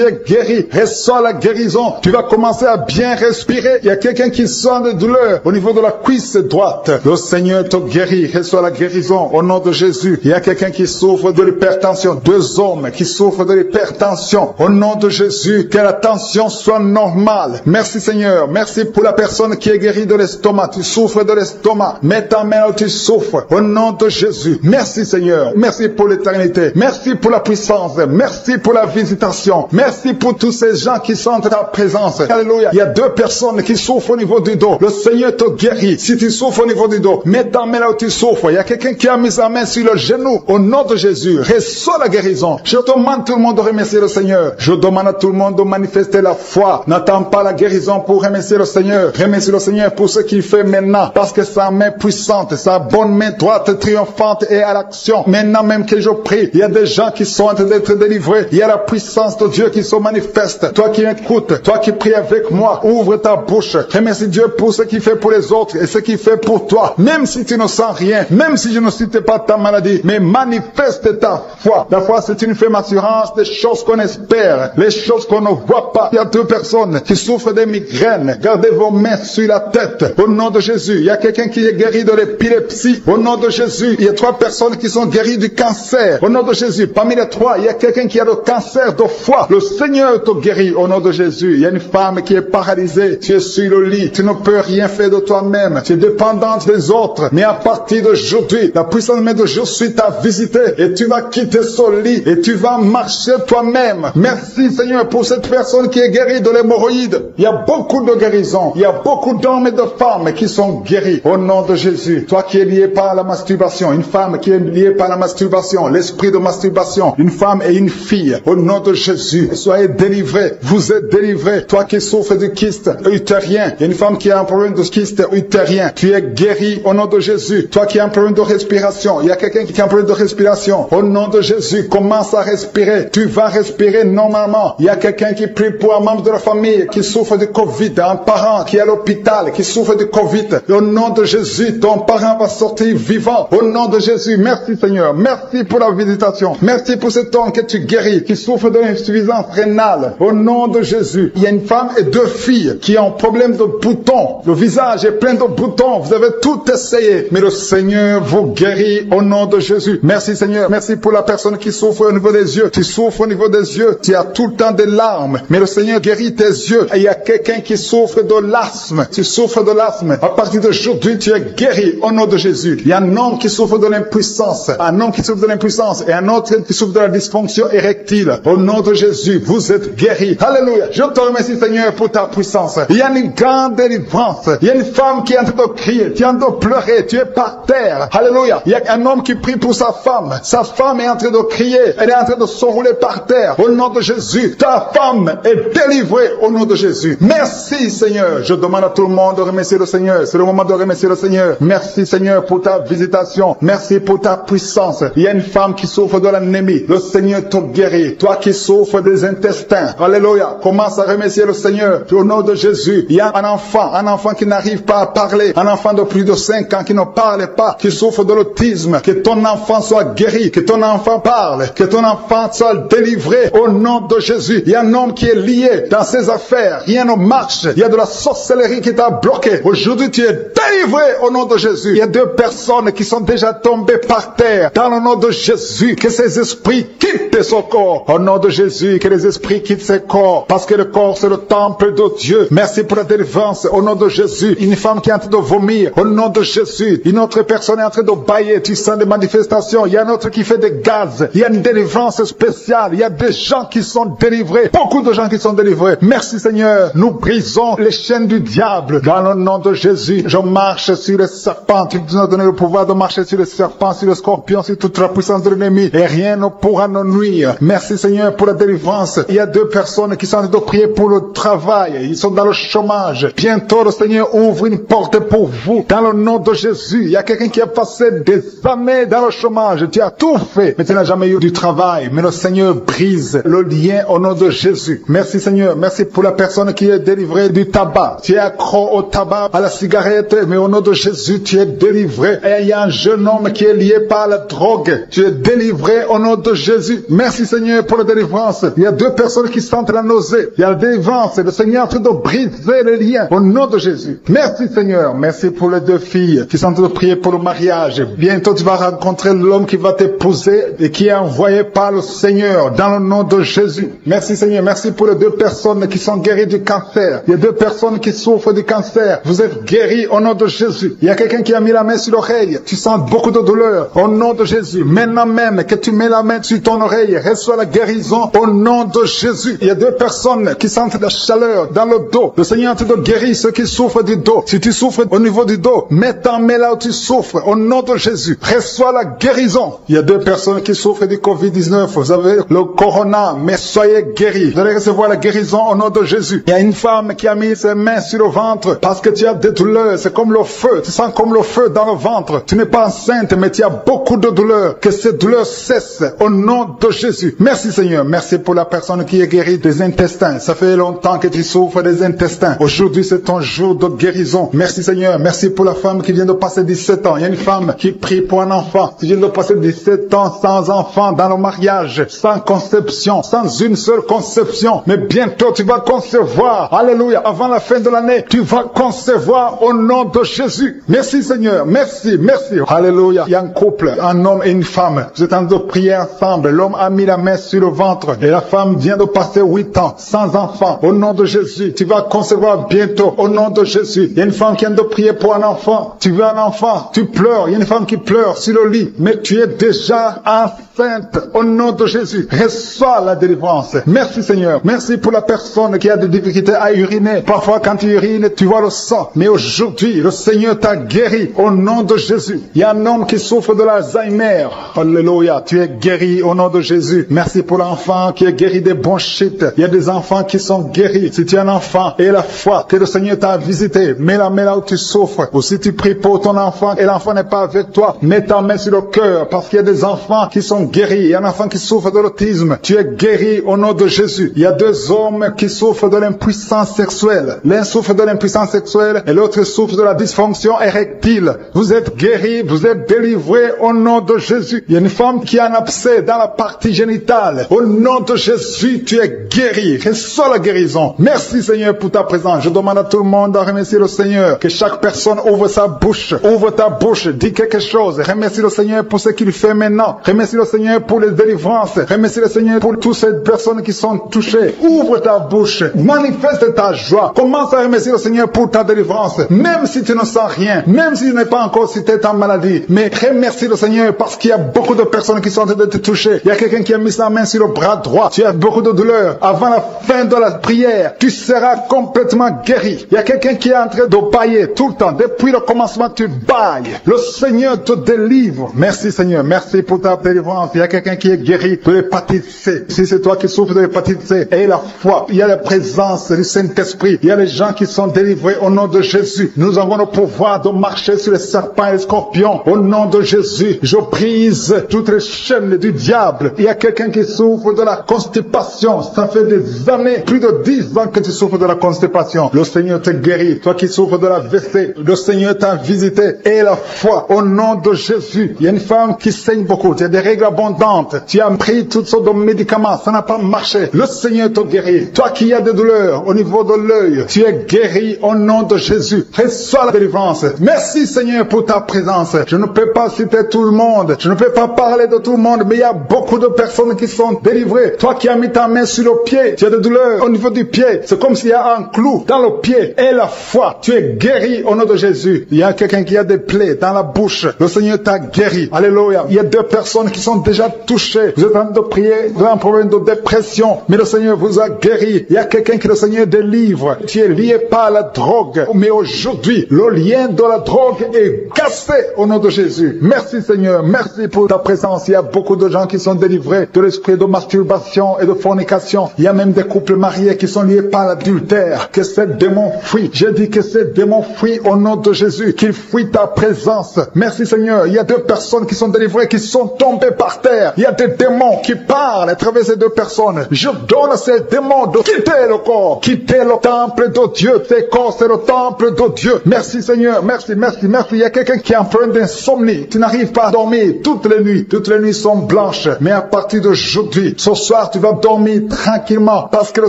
es guéri. Reçois la guérison. Tu vas commencer à bien respirer. Il y a quelqu'un qui sent de douleur au niveau de la cuisse droite. Le Seigneur te guérit. Reçois la guérison au nom de Jésus. Il y a quelqu'un qui souffre de l'hypertension. 2 hommes qui souffrent de l'hypertension. Au nom de Jésus, que la tension soit normale. Merci Seigneur. Merci pour la personne qui est guérie de l'estomac. Tu souffres de l'estomac. Mets ta main où tu souffres. Au nom de Jésus. Merci Seigneur. Merci pour l'éternité. Merci pour la puissance. Merci pour la visitation. Merci pour tous ces gens qui sentent ta présence. Alléluia. Il y a 2 personnes qui souffrent au niveau du dos. Le Seigneur te guérit. Si tu souffres au niveau du dos, mets ta main là où tu souffres. Il y a quelqu'un qui a mis sa main sur le genou. Au nom de Jésus, reçois la guérison. Je demande tout le monde de remercier le Seigneur. Je demande à tout le monde de manifester la foi. N'attends pas la guérison pour remercier le Seigneur. Remercie le Seigneur pour ce qu'il fait maintenant. Parce que sa main puissante, sa bonne main droite triomphante est à l'action. Maintenant même que je prie, il y a des gens qui sont en train d'être délivrés. Il y a la puissance de Dieu qui se manifeste. Toi qui écoutes, toi qui pries avec moi, ouvre ta bouche. Remercie Dieu pour ce qu'il fait pour les autres et ce qu'il fait pour toi. Même si tu ne sens rien, même si je ne cite pas ta maladie, mais manifeste ta foi. La foi, c'est une ferme assurance des choses qu'on espère, les choses qu'on ne voit pas. Il y a 2 personnes qui souffrent des migraines. Gardez vos mains sur la tête. Au nom de Jésus, il y a quelqu'un qui est guéri de l'épilepsie. Au nom de Jésus, il y a 3 personnes qui sont guéries du cancer. Au nom de Jésus, parmi les 3, il y a quelqu'un qui a le cancer de foie. Le Seigneur te guérit au nom de Jésus. Il y a une femme qui est paralysée. Tu es sur le lit. Tu ne peux rien faire de toi-même. Tu es dépendante des autres. Mais à partir d'aujourd'hui, la puissance même de je suis t'a visité et tu vas quitter ce lit et tu vas marcher toi-même. Merci Seigneur pour cette personne qui est guérie de l'hémorroïde. Il y a beaucoup de guérisons. Il y a beaucoup d'hommes et de femmes qui sont guéris au nom de Jésus. Toi qui es lié par la masturbation, une femme qui est liée par la masturbation, l'esprit de masturbation, une femme et une fille, au nom de Jésus, soyez délivrés. Vous êtes délivrés. Toi qui souffres du kyste utérien, il y a une femme qui a un problème de kyste utérien, tu es guéri au nom de Jésus. Toi qui as un problème de respiration, il y a quelqu'un qui a un problème de respiration, au nom de Jésus, commence à respirer. Tu vas respirer normalement. Il y a quelqu'un qui prie pour un membre de la famille qui souffre de Covid, un parent qui est à l'hôpital, qui souffre de Covid. Au nom de Jésus, ton parent va sortir vivant. Au nom de Jésus, merci Seigneur. Merci pour la visitation. Merci pour cet homme que tu guéris, qui souffre de l'insuffisance rénale. Au nom de Jésus, il y a une femme et 2 filles qui ont un problème de boutons. Le visage est plein de boutons. Vous avez tout essayé, mais le Seigneur vous guérit au nom de Jésus. Merci Seigneur. Merci pour la personne qui souffre au niveau des yeux. Tu souffres au niveau des yeux. Tu as tout le temps des larmes, mais le Seigneur guérit tes yeux. Et il y a quelqu'un qui souffre de l'asthme. Tu souffres de l'asthme. À partir d'aujourd'hui, tu es guéri au nom de Jésus. Il y a un homme qui souffre de l'impuissance. Un homme qui souffre de l'impuissance et un autre qui souffre de la dysfonction érectile. Au nom de Jésus, vous êtes guéris. Alléluia. Je te remercie Seigneur pour ta puissance. Il y a une grande délivrance. Il y a une femme qui est en train de crier. Tu es en train de pleurer. Tu es par terre. Alléluia. Il y a un homme qui prie pour sa femme. Sa femme est en train de crier. Elle est en train de s'enrouler par terre. Au nom de Jésus. Jésus, ta femme est délivrée au nom de Jésus. Merci Seigneur. Je demande à tout le monde de remercier le Seigneur. C'est le moment de remercier le Seigneur. Merci Seigneur pour ta visitation. Merci pour ta puissance. Il y a une femme qui souffre de l'anémie. Le Seigneur te guérit. Toi qui souffres des intestins. Alléluia. Commence à remercier le Seigneur. Au nom de Jésus. Il y a un enfant qui n'arrive pas à parler. Un enfant de plus de 5 ans qui ne parle pas, qui souffre de l'autisme. Que ton enfant soit guéri. Que ton enfant parle. Que ton enfant soit délivré au nom de Jésus. Il y a un homme qui est lié dans ses affaires. Rien ne marche. Il y a de la sorcellerie qui t'a bloqué. Aujourd'hui, tu es délivré au nom de Jésus. Il y a 2 personnes qui sont déjà tombées par terre. Dans le nom de Jésus, que ces esprits quittent son corps. Au nom de Jésus, que les esprits quittent ses corps. Parce que le corps, c'est le temple de Dieu. Merci pour la délivrance. Au nom de Jésus. Une femme qui est en train de vomir. Au nom de Jésus. Une autre personne est en train de bailler. Tu sens des manifestations. Il y a un autre qui fait des gaz. Il y a une délivrance spéciale. Il y a des gens qui sont délivrés. Beaucoup de gens qui sont délivrés. Merci Seigneur. Nous brisons les chaînes du diable. Dans le nom de Jésus. Je marche sur les serpents. Tu nous as donné le pouvoir de marcher sur les serpents, sur les scorpions, sur toute la puissance de l'ennemi. Et rien ne pourra nous nuire. Merci Seigneur pour la délivrance. Il y a 2 personnes qui sont en train de prier pour le travail. Ils sont dans le chômage. Bientôt le Seigneur ouvre une porte pour vous. Dans le nom de Jésus. Il y a quelqu'un qui a passé des années dans le chômage. Tu as tout fait, mais tu n'as jamais eu du travail. Mais le Seigneur brise le lien au nom de Jésus. Merci Seigneur. Merci pour la personne qui est délivrée du tabac. Tu es accro au tabac, à la cigarette, mais au nom de Jésus, tu es délivré. Et il y a un jeune homme qui est lié par la drogue. Tu es délivré au nom de Jésus. Merci Seigneur pour la délivrance. Il y a 2 personnes qui sentent la nausée. Il y a la délivrance. Le Seigneur est en train de briser les liens au nom de Jésus. Merci Seigneur. Merci pour les 2 filles qui sont en train de prier pour le mariage. Bientôt tu vas rencontrer l'homme qui va t'épouser et qui est envoyé par le Seigneur dans le nom de Jésus. Merci Seigneur. Merci pour les 2 personnes qui sont guéries du cancer. Il y a 2 personnes qui souffrent du cancer. Vous êtes guéris au nom de Jésus. Il y a quelqu'un qui a mis la main sur l'oreille. Tu sens beaucoup de douleur au nom de Jésus. Maintenant même que tu mets la main sur ton oreille, reçois la guérison au nom de Jésus. Il y a 2 personnes qui sentent la chaleur dans le dos. Le Seigneur est en train de guérir ceux qui souffrent du dos. Si tu souffres au niveau du dos, mets ta main là où tu souffres au nom de Jésus. Reçois la guérison. Il y a 2 personnes qui souffrent du Covid-19. Vous avez le corona, mais soyez guéris. Vous allez recevoir la guérison au nom de Jésus. Il y a une femme qui a mis ses mains sur le ventre parce que tu as des douleurs. C'est comme le feu. Tu sens comme le feu dans le ventre. Tu n'es pas enceinte, mais tu as beaucoup de douleurs. Que ces douleurs cessent au nom de Jésus. Merci Seigneur. Merci pour la personne qui est guérie des intestins. Ça fait longtemps que tu souffres des intestins. Aujourd'hui, c'est ton jour de guérison. Merci Seigneur. Merci pour la femme qui vient de passer 17 ans. Il y a une femme qui prie pour un enfant. Tu viens de passer 17 ans sans enfant dans le mariage, sans conception, sans une seule conception. Mais bientôt, tu vas concevoir. Alléluia. Avant la fin de l'année, tu vas concevoir au nom de Jésus. Merci Seigneur. Merci. Merci. Alléluia. Il y a un couple, un homme et une femme. Vous êtes en train de prier ensemble. L'homme a mis la main sur le ventre et la femme vient de passer 8 ans sans enfant. Au nom de Jésus, tu vas concevoir bientôt. Au nom de Jésus. Il y a une femme qui vient de prier pour un enfant. Tu veux un enfant. Tu pleures. Il y a une femme qui pleure sur le lit. Mais tu es déjà enceinte. Au nom de Jésus. Reçois la délivrance. Merci Seigneur. Merci pour la personne qui a des difficultés à uriner. Parfois quand tu urines, tu vois le sang. Mais aujourd'hui, le Seigneur t'a guéri. Au nom de Jésus. Il y a un homme qui souffre de l'Alzheimer. Alléluia. Tu es guéri au nom de Jésus. Merci pour l'enfant qui est guéri des bronchites. Il y a des enfants qui sont guéris. Si tu es un enfant et la foi que le Seigneur t'a visité, mets la main là où tu souffres. Ou si tu pries pour ton enfant et l'enfant n'est pas avec toi, mets ta main sur le cœur parce qu'il y a des enfants qui sont guéris. Il y a un enfant qui souffre de l'autisme. Tu es guéri au nom de Jésus. Il y a 2 hommes qui souffrent de l'impuissance sexuelle. L'un souffre de l'impuissance sexuelle et l'autre souffre de la dysfonction érectile. Vous êtes guéris, vous êtes délivrés au nom de Jésus. Il y a une femme qui a un abcès dans la partie génitale. Au nom de Jésus, tu es guéri. Reçois la guérison. Merci Seigneur pour ta présence. Je demande à tout le monde de remercier le Seigneur. Que chaque personne ouvre sa bouche. Ouvre ta bouche. Dis quelque chose. Remercie le Seigneur pour ce qu'il fait maintenant. Remercie le Seigneur pour les délivrances. Remercie le Seigneur pour toutes ces personnes qui sont touchées. Ouvre ta bouche. Manifeste ta joie. Commence à remercier le Seigneur pour ta délivrance. Même si tu ne sens rien. Même si tu n'es pas encore si tu es en maladie. Mais remercie le Seigneur parce qu'il y a beaucoup de personnes qui sont en train de te toucher. Il y a quelqu'un qui a mis sa main sur le bras droit. Tu as beaucoup de douleur. Avant la fin de la prière, tu seras complètement guéri. Il y a quelqu'un qui est en train de bailler tout le temps. Depuis le commencement, tu bailles. Le Seigneur te délivre. Merci Seigneur. Merci pour ta délivrance. Il y a quelqu'un qui est guéri de l'hépatite C. Si c'est toi qui qui souffrent de l'hépatite C, aie la foi. Il y a la présence du Saint-Esprit. Il y a les gens qui sont délivrés au nom de Jésus. Nous avons le pouvoir de marcher sur les serpents et les scorpions. Au nom de Jésus, je brise toutes les chaînes du diable. Il y a quelqu'un qui souffre de la constipation. Ça fait des années, plus de 10 ans que tu souffres de la constipation. Le Seigneur te guérit. Toi qui souffres de la WC, le Seigneur t'a visité. Et la foi, au nom de Jésus. Il y a une femme qui saigne beaucoup. Tu as des règles abondantes. Tu as pris toutes sortes de médicaments. Ça n'a pas marché. Le Seigneur te guérit. Toi qui as des douleurs au niveau de l'œil, tu es guéri au nom de Jésus. Reçois la délivrance. Merci Seigneur pour ta présence. Je ne peux pas citer tout le monde. Je ne peux pas parler de tout le monde, mais il y a beaucoup de personnes qui sont délivrées. Toi qui as mis ta main sur le pied, tu as des douleurs au niveau du pied. C'est comme s'il y a un clou dans le pied. Et la foi, tu es guéri au nom de Jésus. Il y a quelqu'un qui a des plaies dans la bouche. Le Seigneur t'a guéri. Alléluia. Il y a 2 personnes qui sont déjà touchées. Vous êtes en train de prier, vous avez un problème de dépression, mais le Seigneur vous a guéri. Il y a quelqu'un que le Seigneur délivre. Tu es lié par la drogue, mais aujourd'hui, le lien de la drogue est cassé au nom de Jésus. Merci Seigneur. Merci pour ta présence. Il y a beaucoup de gens qui sont délivrés de l'esprit de masturbation et de fornication. Il y a même des couples mariés qui sont liés par l'adultère. Que ces démons fuient. J'ai dit que ces démons fuient au nom de Jésus. Qu'ils fuient ta présence. Merci Seigneur. Il y a 2 personnes qui sont délivrées, qui sont tombées par terre. Il y a des démons qui parlent à travers ces 2 personnes. Je donne à ces démons de quitter le corps. Quitter le temple de Dieu. Ces corps, c'est le temple de Dieu. Merci Seigneur. Merci, merci, merci. Il y a quelqu'un qui est en train d'insomnie. Tu n'arrives pas à dormir toutes les nuits. Toutes les nuits sont blanches. Mais à partir d'aujourd'hui, ce soir, tu vas dormir tranquillement parce que le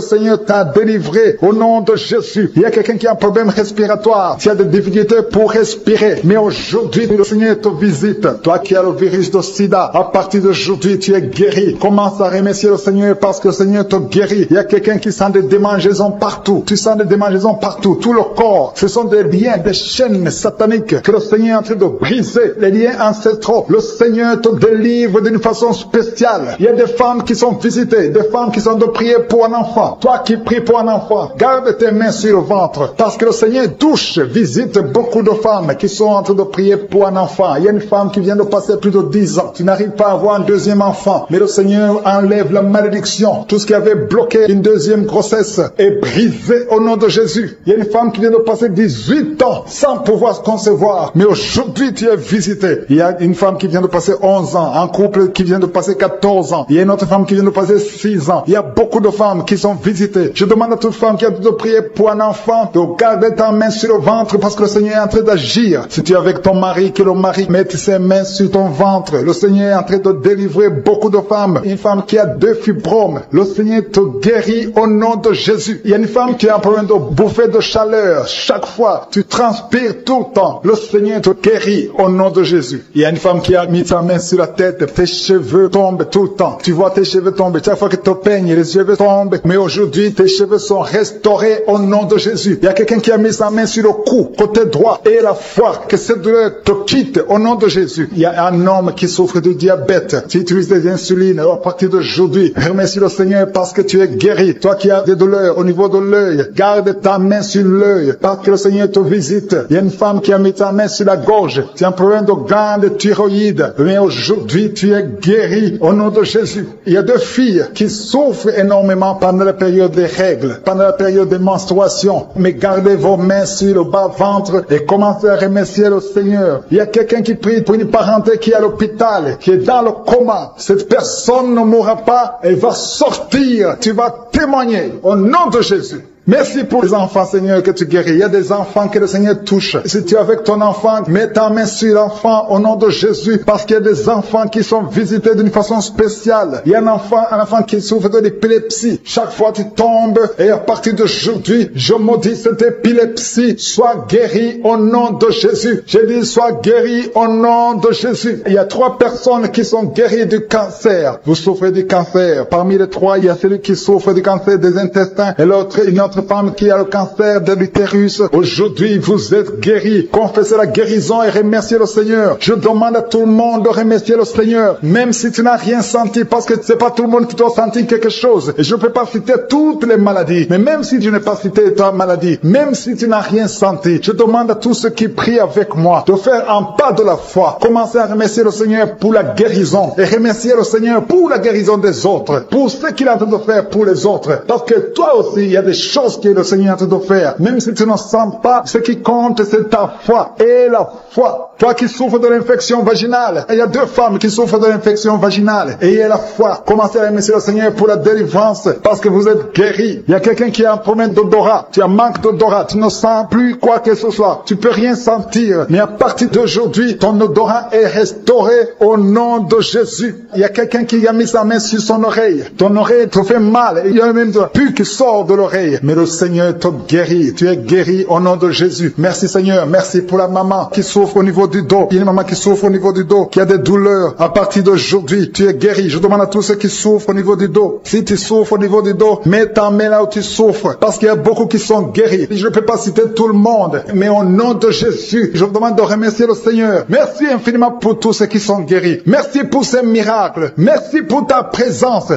Seigneur t'a délivré au nom de Jésus. Il y a quelqu'un qui a un problème respiratoire. Tu as des difficultés pour respirer. Mais aujourd'hui, le Seigneur te visite. Toi qui as le virus de sida, à partir d'aujourd'hui, tu es guéri. Commence à remercier le Seigneur parce que le Seigneur te guérit. Il y a quelqu'un qui sent des démangeaisons partout. Tu sens des démangeaisons partout. Tout le corps. Ce sont des liens, des chaînes sataniques que le Seigneur est en train de briser. Les liens ancestraux. Le Seigneur te délivre d'une façon spéciale. Il y a des femmes qui sont visitées. Des femmes qui sont de prier pour un enfant. Toi qui pries pour un enfant, garde tes mains sur le ventre. Parce que le Seigneur touche, visite beaucoup de femmes qui sont en train de prier pour un enfant. Il y a une femme qui vient de passer plus de 10 ans. Tu n'arrives pas à avoir un deuxième enfant. Mais le Seigneur enlève la malédiction. Tout ce qui avait bloqué une deuxième grossesse est brisé au nom de Jésus. Il y a une femme qui vient de passer 18 ans sans pouvoir se concevoir. Mais aujourd'hui, tu es visité. Il y a une femme qui vient de passer 11 ans. Un couple qui vient de passer 14 ans. Il y a une autre femme qui vient de passer 6 ans. Il y a beaucoup de femmes qui sont visitées. Je demande à toute femme qui a de prier pour un enfant de garder ta main sur le ventre parce que le Seigneur est en train d'agir. Si tu es avec ton mari, que le mari mette ses mains sur ton ventre. Le Seigneur est en train de délivrer beaucoup de femmes. Une femme qui a 2 fibromes. Le Seigneur te guérit au nom de Jésus. Il y a une femme qui a un problème de bouffée de chaleur. Chaque fois, tu transpires tout le temps. Le Seigneur te guérit au nom de Jésus. Il y a une femme qui a mis sa main sur la tête. Tes cheveux tombent tout le temps. Tu vois tes cheveux tomber. Chaque fois que tu te peignes, les cheveux tombent. Mais aujourd'hui, tes cheveux sont restaurés au nom de Jésus. Il y a quelqu'un qui a mis sa main sur le cou, côté droit. Et la foi, que cette douleur te quitte au nom de Jésus. Il y a un homme qui souffre de diabète. Tu utilises des insulines. À partir d'aujourd'hui, remercie le Seigneur parce que tu es guéri. Toi qui as des douleurs au niveau de l'œil, garde ta main sur l'œil parce que le Seigneur te visite. Il y a une femme qui a mis sa main sur la gorge. Tu as un problème de glande thyroïde. Mais aujourd'hui, tu es guéri au nom de Jésus. Il y a 2 filles qui souffrent énormément pendant la période des règles, pendant la période des menstruations. Mais gardez vos mains sur le bas-ventre et commencez à remercier le Seigneur. Il y a quelqu'un qui prie pour une parenté qui est à l'hôpital, qui est dans le coma. Cette personne ne mourra pas, elle va sortir. Tu vas témoigner au nom de Jésus. Merci pour les enfants, Seigneur, que tu guéris. Il y a des enfants que le Seigneur touche. Si tu es avec ton enfant, mets ta main sur l'enfant au nom de Jésus, parce qu'il y a des enfants qui sont visités d'une façon spéciale. Il y a un enfant qui souffre de l'épilepsie. Chaque fois tu tombes, et à partir d'aujourd'hui, je maudis cette épilepsie. Sois guéri au nom de Jésus. J'ai dit, sois guéri au nom de Jésus. Il y a 3 personnes qui sont guéries du cancer. Vous souffrez du cancer. Parmi les 3, il y a celui qui souffre du cancer des intestins, et l'autre, une autre notre femme qui a le cancer de l'utérus. Aujourd'hui, vous êtes guéris. Confessez la guérison et remerciez le Seigneur. Je demande à tout le monde de remercier le Seigneur, même si tu n'as rien senti, parce que c'est pas tout le monde qui doit sentir quelque chose. Et je ne peux pas citer toutes les maladies, mais même si tu n'as pas cité ta maladie, même si tu n'as rien senti, je demande à tous ceux qui prient avec moi de faire un pas de la foi. Commencez à remercier le Seigneur pour la guérison et remercier le Seigneur pour la guérison des autres, pour ce qu'il est en train de faire pour les autres. Parce que toi aussi, il y a des choses que le Seigneur est en train de faire. Même si tu ne sens pas, ce qui compte, c'est ta foi. Et la foi. Toi qui souffres de l'infection vaginale, il y a 2 femmes qui souffrent de l'infection vaginale. Et il y a la foi. Commencez à remercier le Seigneur pour la délivrance, parce que vous êtes guéris. Il y a quelqu'un qui a un problème d'odorat. Tu as manque d'odorat. Tu ne sens plus quoi que ce soit. Tu peux rien sentir. Mais à partir d'aujourd'hui, ton odorat est restauré au nom de Jésus. Il y a quelqu'un qui a mis sa main sur son oreille. Ton oreille te fait mal. Il y a même de la pus qui sort de l'oreille. Mais le Seigneur te guérit. Tu es guéri au nom de Jésus. Merci Seigneur. Merci pour la maman qui souffre au niveau du dos. Il y a une maman qui souffre au niveau du dos, qui a des douleurs. À partir d'aujourd'hui, tu es guéri. Je demande à tous ceux qui souffrent au niveau du dos. Si tu souffres au niveau du dos, mets ta main là où tu souffres. Parce qu'il y a beaucoup qui sont guéris. Je ne peux pas citer tout le monde. Mais au nom de Jésus, je vous demande de remercier le Seigneur. Merci infiniment pour tous ceux qui sont guéris. Merci pour ces miracles. Merci pour ta présence.